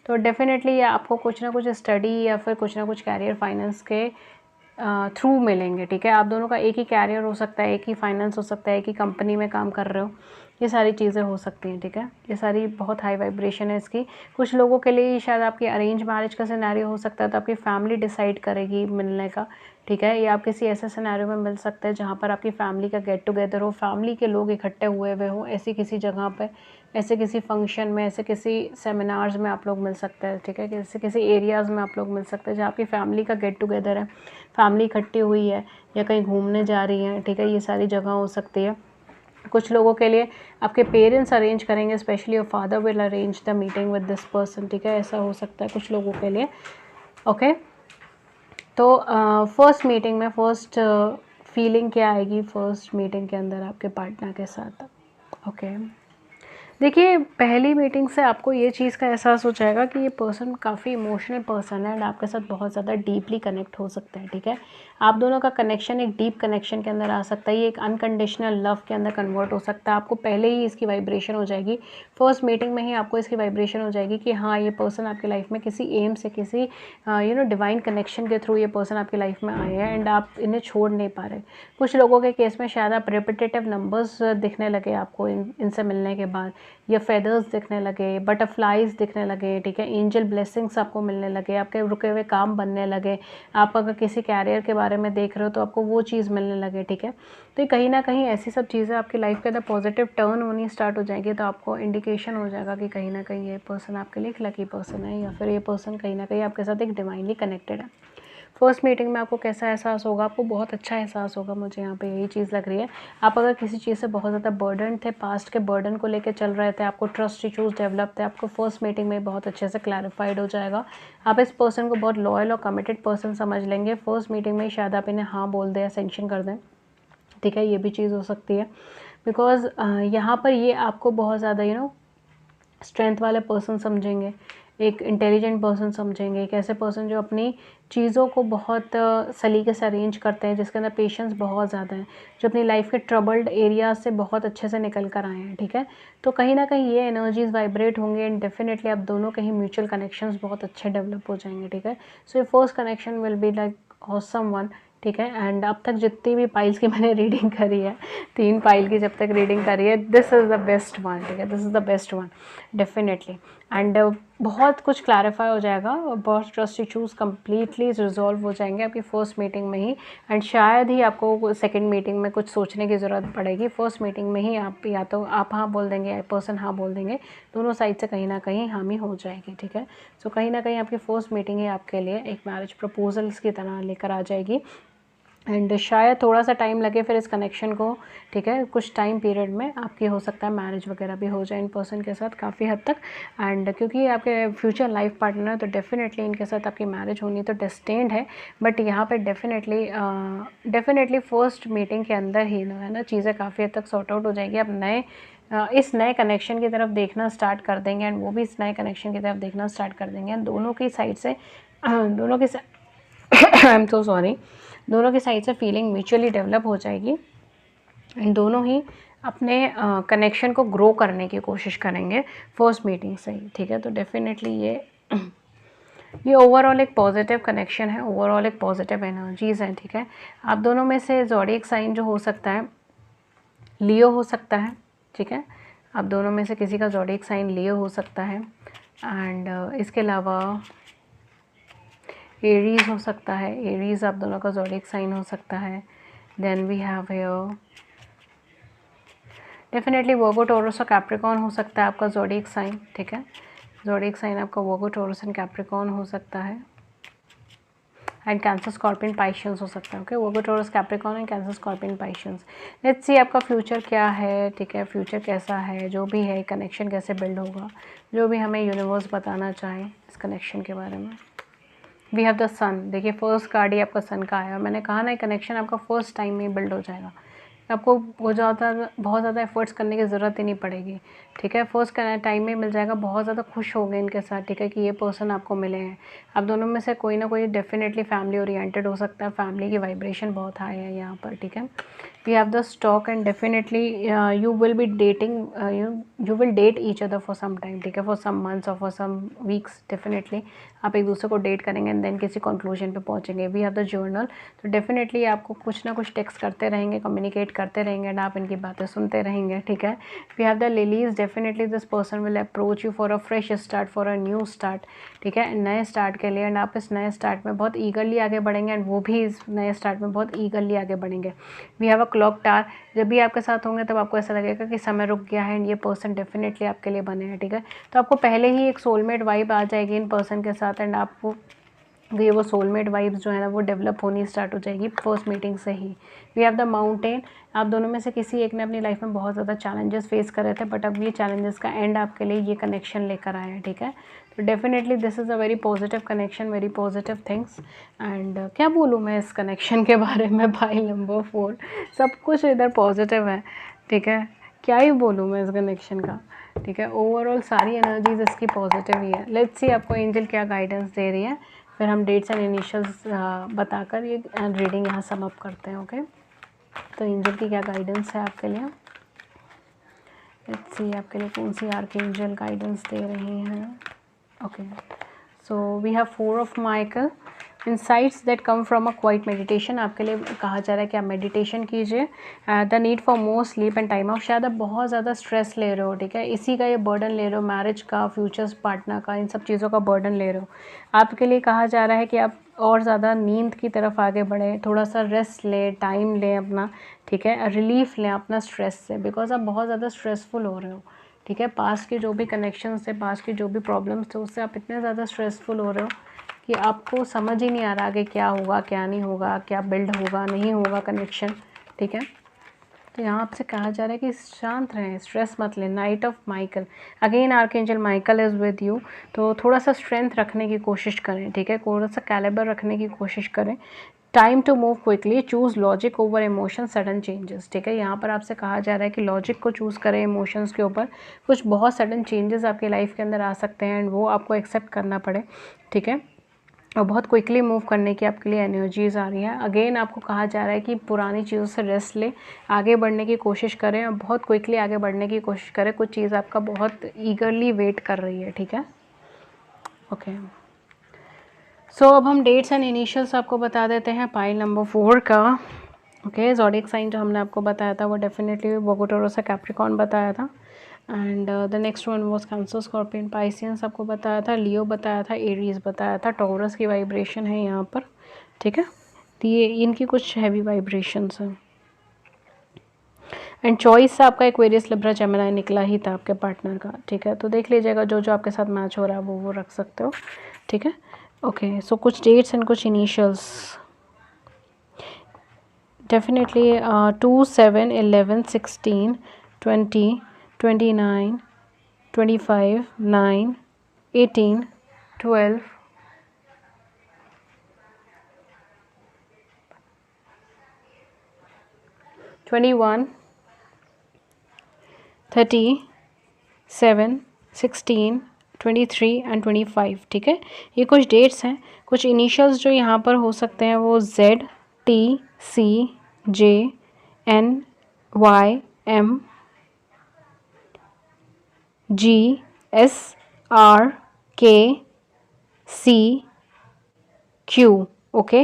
तो डेफिनेटली ये आपको कुछ ना कुछ स्टडी या फिर कुछ ना कुछ कैरियर फाइनेंस के थ्रू मिलेंगे, ठीक है। आप दोनों का एक ही कैरियर हो सकता है, एक ही फाइनेंस हो सकता है, एक ही कंपनी में काम कर रहे हो, ये सारी चीज़ें हो सकती हैं, ठीक है। ये सारी बहुत हाई वाइब्रेशन है इसकी। कुछ लोगों के लिए शायद आपकी अरेंज मैरिज का सिनेरियो हो सकता है, तो आपकी फैमिली डिसाइड करेगी मिलने का, ठीक है। या आप किसी ऐसे सिनेरियो में मिल सकते हैं जहाँ पर आपकी फैमिली का गेट टुगेदर हो, फैमिली के लोग इकट्ठे हुए हुए हों, ऐसी किसी जगह पे, ऐसे किसी फंक्शन में, ऐसे किसी सेमिनार्स में आप लोग मिल सकते हैं, ठीक है। ऐसे किसी एरियाज़ में आप लोग मिल सकते हैं जहाँ आपकी फैमिली का गेट टुगेदर है, फैमिली इकट्ठी हुई है या कहीं घूमने जा रही है, ठीक है। ये सारी जगह हो सकती है। कुछ लोगों के लिए आपके पेरेंट्स अरेंज करेंगे, specially your father will arrange the meeting with this person, ठीक है। ऐसा हो सकता है कुछ लोगों के लिए, ओके। तो फर्स्ट मीटिंग में फर्स्ट फीलिंग क्या आएगी फर्स्ट मीटिंग के अंदर आपके पार्टनर के साथ, ओके। देखिए, पहली मीटिंग से आपको ये चीज़ का एहसास हो जाएगा कि ये पर्सन काफ़ी इमोशनल पर्सन है एंड आपके साथ बहुत ज़्यादा डीपली कनेक्ट हो सकता है, ठीक है। आप दोनों का कनेक्शन एक डीप कनेक्शन के अंदर आ सकता है, ये एक अनकंडीशनल लव के अंदर कन्वर्ट हो सकता है। आपको पहले ही इसकी वाइब्रेशन हो जाएगी, फर्स्ट मीटिंग में ही आपको इसकी वाइब्रेशन हो जाएगी कि हाँ, ये पर्सन आपकी लाइफ में किसी एम से, किसी डिवाइन कनेक्शन के थ्रू ये पर्सन आपकी लाइफ में आए हैं एंड आप इन्हें छोड़ नहीं पा रहे। कुछ लोगों के केस में शायद आप रिपीटेटिव नंबर्स दिखने लगे आपको इनसे मिलने के बाद, या फेदर्स दिखने लगे, बटरफ्लाइज दिखने लगे, ठीक है। एंजल ब्लेसिंग्स आपको मिलने लगे, आपके रुके हुए काम बनने लगे। आप अगर किसी कैरियर के बारे में देख रहे हो तो आपको वो चीज़ मिलने लगे, ठीक है। तो ये कहीं ना कहीं ऐसी सब चीज़ें आपकी लाइफ के अंदर पॉजिटिव टर्न होनी स्टार्ट हो जाएगी, तो आपको इंडिकेशन हो जाएगा कि कहीं ना कहीं ये पर्सन आपके लिए एक लकी पर्सन है, या फिर ये पर्सन कहीं ना कहीं आपके साथ एक डिवाइनली कनेक्टेड है। फर्स्ट मीटिंग में आपको कैसा एहसास होगा? आपको बहुत अच्छा एहसास होगा, मुझे यहाँ पे यही चीज़ लग रही है। आप अगर किसी चीज़ से बहुत ज़्यादा बर्डन थे, पास्ट के बर्डन को लेकर चल रहे थे, आपको ट्रस्ट इश्यूज डेवलप थे, आपको फर्स्ट मीटिंग में बहुत अच्छे से क्लैरिफाइड हो जाएगा। आप इस पर्सन को बहुत लॉयल और कमिटेड पर्सन समझ लेंगे। फर्स्ट मीटिंग में शायद आप इन्हें हाँ बोल दें, सेंक्शन कर दें, ठीक है। ये भी चीज़ हो सकती है, बिकॉज यहाँ पर ये आपको बहुत ज़्यादा स्ट्रेंथ वाले पर्सन समझेंगे, एक इंटेलिजेंट पर्सन समझेंगे, एक ऐसे पर्सन जो अपनी चीज़ों को बहुत सलीके से अरेंज करते हैं, जिसके अंदर पेशेंस बहुत ज़्यादा है, जो अपनी लाइफ के ट्रबल्ड एरियाज से बहुत अच्छे से निकल कर आए हैं, ठीक है। तो कहीं ना कहीं ये एनर्जीज वाइब्रेट होंगे एंड डेफिनेटली आप दोनों के ही म्यूचुअल कनेक्शंस बहुत अच्छे डेवलप हो जाएंगे, ठीक है। सो ये first connection will be like awesome one, ठीक है। एंड अब तक जितनी भी पाइल्स की मैंने रीडिंग करी है, 3 पाइल की जब तक रीडिंग करी है, this is the best one, ठीक है। This is the best one definitely. And बहुत कुछ क्लैरिफाई हो जाएगा और बहुत ट्रस्ट इशूज़ कम्प्लीटली रिजॉल्व हो जाएंगे आपकी फर्स्ट मीटिंग में ही। एंड शायद ही आपको सेकेंड मीटिंग में कुछ सोचने की ज़रूरत पड़ेगी। फर्स्ट मीटिंग में ही आप या तो आप हाँ बोल देंगे या पर्सन हाँ बोल देंगे, दोनों साइड से कहीं ना कहीं हामी हो जाएगी, ठीक है। सो कहीं ना कहीं आपकी फर्स्ट मीटिंग ही आपके लिए एक मैरिज प्रपोजल्स की तरह लेकर आ जाएगी। एंड शायद थोड़ा सा टाइम लगे फिर इस कनेक्शन को, ठीक है। कुछ टाइम पीरियड में आपकी हो सकता है मैरिज वगैरह भी हो जाए इन पर्सन के साथ काफ़ी हद तक। एंड क्योंकि आपके फ्यूचर लाइफ पार्टनर है तो डेफिनेटली इनके साथ आपकी मैरिज होनी तो डेस्टिन्ड है। बट यहाँ पे डेफिनेटली फर्स्ट मीटिंग के अंदर ही है ना चीज़ें काफ़ी हद तक सॉर्ट आउट हो जाएगी। आप इस नए कनेक्शन की तरफ देखना स्टार्ट कर देंगे एंड वो भी इस नए कनेक्शन की तरफ देखना स्टार्ट कर देंगे। दोनों की साइड से दोनों की आई एम सो सॉरी, दोनों की साइड से फीलिंग म्यूचुअली डेवलप हो जाएगी एंड दोनों ही अपने कनेक्शन को ग्रो करने की कोशिश करेंगे फर्स्ट मीटिंग से ही, ठीक है। तो डेफिनेटली ये ओवरऑल एक पॉजिटिव कनेक्शन है, ओवरऑल एक पॉजिटिव एनर्जीज़ हैं, ठीक है। आप दोनों में से ज़ोडिएक साइन जो हो सकता है लियो हो सकता है, ठीक है। आप दोनों में से किसी का ज़ोडिएक साइन लियो हो सकता है। एंड इसके अलावा एरीज हो सकता है, एरीज आप दोनों का ज़ोडिएक साइन हो सकता है। Then we have here definitely Virgo Taurus और कैप्रिकॉर्न हो सकता है आपका ज़ोडिएक साइन, ठीक है। ज़ोडिएक साइन आपका वर्गो टॉरस एंड कैप्रिकॉर्न हो सकता है। एंड कैंसर स्कॉर्पियन पाइशियंस हो सकता है, okay. Virgo Taurus Capricorn and Cancer Scorpion Pisces. Let's see आपका फ्यूचर क्या है, ठीक है। फ्यूचर कैसा है, जो भी है कनेक्शन कैसे बिल्ड होगा, जो भी हमें यूनिवर्स बताना चाहे इस कनेक्शन के बारे में। वी हैव द सन, देखिए फर्स्ट कार्ड ही आपका सन का आया। मैंने कहा ना कनेक्शन आपका फर्स्ट टाइम में बिल्ड हो जाएगा, आपको बहुत ज़्यादा एफर्ट्स करने की ज़रूरत ही नहीं पड़ेगी, ठीक है। फर्स्ट टाइम में मिल जाएगा, बहुत ज़्यादा खुश हो गए इनके साथ, ठीक है, कि ये पर्सन आपको मिले हैं। आप दोनों में से कोई ना कोई डेफिनेटली फैमिली ओरिएंटेड हो सकता है, फैमिली की वाइब्रेशन बहुत हाई है यहाँ पर, ठीक है। we have the stock and definitely you will be dating, you will date each other for some time, ठीक है, for some months or for some weeks definitely आप एक दूसरे को डेट करेंगे एंड देन किसी कंक्लूजन पे पहुंचेंगे. वी हैव द जर्नल, तो डेफिनेटली आपको कुछ ना कुछ टेक्स्ट करते रहेंगे, कम्युनिकेट करते रहेंगे एंड आप इनकी बातें सुनते रहेंगे, ठीक है. We have the lilies, definitely this person will approach you for a fresh start, for a new start, ठीक है, नए स्टार्ट के लिए. एंड आप इस नए स्टार्ट में बहुत ईगरली आगे बढ़ेंगे एंड वो भी इस नए स्टार्ट में बहुत ईगरली आगे बढ़ेंगे. We have a clock tower, जब भी आपके साथ होंगे तब आपको ऐसा लगेगा कि समय रुक गया है एंड ये पर्सन डेफिनेटली आपके लिए बने हैं, ठीक है. तो आपको पहले ही एक सोलमेट वाइब आ जाएगी इन पर्सन के साथ एंड आपको ये वो सोलमेट वाइब्स जो है ना वो डेवलप होनी स्टार्ट हो जाएगी फर्स्ट मीटिंग से ही. वी हैव द माउंटेन, आप दोनों में से किसी एक ने अपनी लाइफ में बहुत ज़्यादा चैलेंजेस फेस करे थे बट अब ये चैलेंजेस का एंड आपके लिए ये कनेक्शन लेकर आया है, ठीक है. तो definitely this is a very positive connection, very positive things. And क्या बोलूँ मैं इस कनेक्शन के बारे में, पाइल नंबर 4 सब कुछ इधर पॉजिटिव है, ठीक है. क्या ही बोलूँ मैं इस कनेक्शन का, ठीक है. ओवरऑल सारी एनर्जीज इसकी पॉजिटिव ही है. लेट्स सी आपको एंजल क्या गाइडेंस दे रही है, फिर हम डेट्स एंड इनिशियल्स बताकर ये रीडिंग यहाँ सम अप करते हैं. ओके, तो एंजल की क्या गाइडेंस है आपके लिए. लेट्स सी आपके लिए कौन सी आर्कएंजल गाइडेंस दे रही हैं. Okay, so we have 4 of Michael, insights that come from a quiet meditation. आपके लिए कहा जा रहा है कि आप मेडिटेशन कीजिए. The need for more sleep and time of, शायद आप बहुत ज़्यादा स्ट्रेस ले रहे हो, ठीक है, इसी का ये बर्डन ले रहे हो, मैरिज का, फ्यूचर्स पार्टनर का, इन सब चीज़ों का बर्डन ले रहे हो. आपके लिए कहा जा रहा है कि आप और ज़्यादा नींद की तरफ आगे बढ़ें, थोड़ा सा रेस्ट लें, टाइम लें अपना, ठीक है, रिलीफ लें अपना स्ट्रेस से, बिकॉज आप बहुत ज़्यादा स्ट्रेसफुल हो रहे हो, ठीक है. पास्ट के जो भी कनेक्शंस थे, पास्ट के जो भी प्रॉब्लम्स थे, उससे आप इतने ज़्यादा स्ट्रेसफुल हो रहे हो कि आपको समझ ही नहीं आ रहा आगे क्या होगा, क्या नहीं होगा, क्या बिल्ड होगा, नहीं होगा कनेक्शन, ठीक है. तो यहाँ आपसे कहा जा रहा है कि शांत रहें, स्ट्रेस मत लें. Night of Michael, again archangel Michael is with you, तो थोड़ा सा स्ट्रेंथ रखने की कोशिश करें, ठीक है, थोड़ा सा कैलिबर रखने की कोशिश करें. Time to move quickly, choose logic over emotion, sudden changes, ठीक है. यहाँ पर आपसे कहा जा रहा है कि लॉजिक को चूज़ करें इमोशंस के ऊपर. कुछ बहुत सडन चेंजेस आपकी लाइफ के अंदर आ सकते हैं एंड वो आपको एक्सेप्ट करना पड़े, ठीक है, और बहुत क्विकली मूव करने की आपके लिए एनर्जीज आ रही है. अगेन आपको कहा जा रहा है कि पुरानी चीज़ों से रेस्ट ले, आगे बढ़ने की कोशिश करें और बहुत क्विकली आगे बढ़ने की कोशिश करें. कुछ चीज़ आपका बहुत ईगरली वेट कर रही है, ठीक है. ओके, सो अब हम डेट्स एंड इनिशियल्स आपको बता देते हैं पाइल नंबर 4 का. ओके, ज़ोडिएक साइन जो हमने आपको बताया था वो डेफिनेटली वर्गो टॉरस और कैप्रिकॉर्न बताया था. And the next one was cancer, scorpion, Pisceans आपको बताया था, लियो बताया था, एरीज बताया था. टॉरस की वाइब्रेशन है यहाँ पर, ठीक है. तो ये इनकी कुछ हैवी वाइब्रेशंस हैं. एंड चॉइस से आपका एक्वेरियस, लिब्रा, जेमिनी निकला ही था आपके पार्टनर का, ठीक है. तो देख लीजिएगा जो जो आपके साथ मैच हो रहा है वो रख सकते हो, ठीक है. ओके, सो कुछ डेट्स एंड कुछ इनिशियल्स. डेफिनेटली 2, 7, 11, 16, 20, 29, 25, 9, 18, 12, 21, 30, 7, 16, 23 एंड 25, ठीक है. ये कुछ डेट्स हैं. कुछ इनिशियल्स जो यहाँ पर हो सकते हैं वो Z, T, C, J, N, Y, M, G, S, R, K, C, Q. Okay,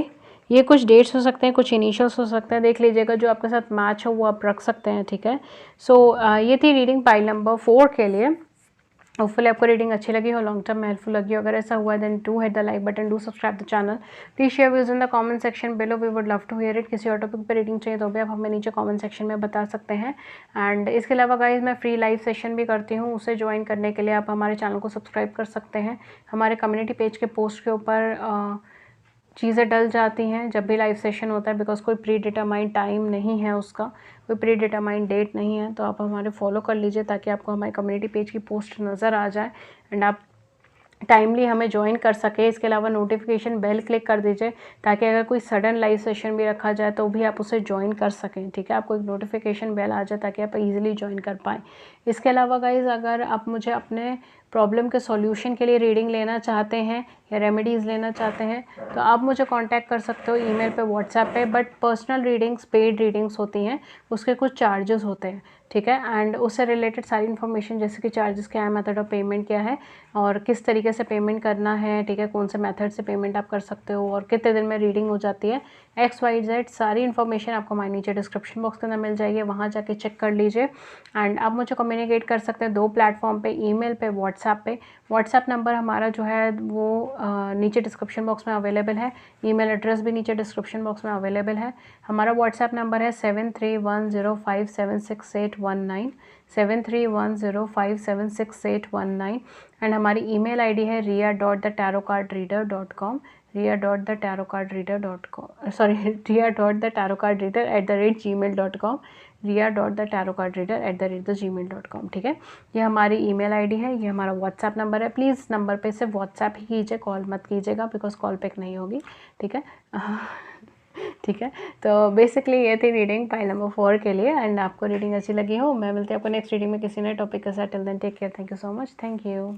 ये कुछ डेट्स हो सकते हैं, कुछ इनिशियल्स हो सकते हैं. देख लीजिएगा जो आपके साथ मैच हो वो आप रख सकते हैं, ठीक है. सो ये थी रीडिंग पाइल नंबर 4 के लिए. होपफुली आपको रीडिंग अच्छी लगी हो, लॉन्ग टर्म में हेल्पफुल लगी हो. अगर ऐसा हुआ then do hit the like button, do subscribe the channel, please share views in the comment section below. We would love to hear it. किसी और टॉपिक पर रीडिंग चाहिए तो भी आप हमें नीचे कमेंट सेक्शन में बता सकते हैं. एंड इसके अलावा गाइज मैं फ्री लाइव सेशन भी करती हूँ, उसे ज्वाइन करने के लिए आप हमारे चैनल को सब्सक्राइब कर सकते हैं. हमारे कम्युनिटी पेज के पोस्ट के ऊपर चीज़ें डल जाती हैं जब भी लाइव सेशन होता है, बिकॉज कोई प्री डिटरमाइंड टाइम नहीं है उसका, कोई प्री डिटरमाइंड डेट नहीं है. तो आप हमारे फॉलो कर लीजिए ताकि आपको हमारे कम्युनिटी पेज की पोस्ट नज़र आ जाए एंड आप टाइमली हमें ज्वाइन कर सके. इसके अलावा नोटिफिकेशन बेल क्लिक कर दीजिए ताकि अगर कोई सडन लाइव सेशन भी रखा जाए तो भी आप उसे ज्वाइन कर सकें, ठीक है. आपको एक नोटिफिकेशन बेल आ जाए ताकि आप इजीली ज्वाइन कर पाएँ. इसके अलावा गाइज अगर आप मुझे अपने प्रॉब्लम के सॉल्यूशन के लिए रीडिंग लेना चाहते हैं या रेमेडीज़ लेना चाहते हैं तो आप मुझे कांटेक्ट कर सकते हो ईमेल पे, व्हाट्सएप पे। But personal readings, paid readings होती हैं, उसके कुछ चार्जेस होते हैं, ठीक है। एंड उससे रिलेटेड सारी इन्फॉर्मेशन जैसे कि चार्जेस क्या है, मेथड ऑफ पेमेंट क्या है और किस तरीके से पेमेंट करना है, ठीक है, कौन से मेथड से पेमेंट आप कर सकते हो और कितने दिन में रीडिंग हो जाती है, XYZ सारी इन्फॉर्मेशन आपको हमारे नीचे डिस्क्रिप्शन बॉक्स के अंदर मिल जाएगी, वहाँ जाके चेक कर लीजिए। एंड आप मुझे कम्युनिकेट कर सकते हैं 2 प्लेटफॉर्म पे, ईमेल पे, व्हाट्सएप पे। व्हाट्सएप नंबर हमारा जो है वो नीचे डिस्क्रिप्शन बॉक्स में अवेलेबल है, ईमेल एड्रेस भी नीचे डिस्क्रिप्शन बॉक्स में अवेलेबल है। हमारा व्हाट्सएप नंबर है 7310576819, 7310576819। एंड हमारी ईमेल आईडी है ria.thetarotcardreader.com, ria.thetarotcardreader.com, sorry ria.thetarotcardreader@gmail.com, ria.thetarotcardreader@gmail.com, ठीक है। ये हमारी ईमेल आईडी है, ये हमारा व्हाट्सएप नंबर है। प्लीज़ नंबर पे सिर्फ व्हाट्सएप ही कीजिए, कॉल मत कीजिएगा बिकॉज़ कॉल पिक नहीं होगी, ठीक है। ठीक है, तो बेसिकली ये थी रीडिंग पाइल नंबर 4 के लिए। एंड आपको रीडिंग अच्छी लगी हो, मैं मिलती हूँ आपको नेक्स्ट रीडिंग में किसी नए टॉपिक के साथ। Till then take care, thank you so much, thank you.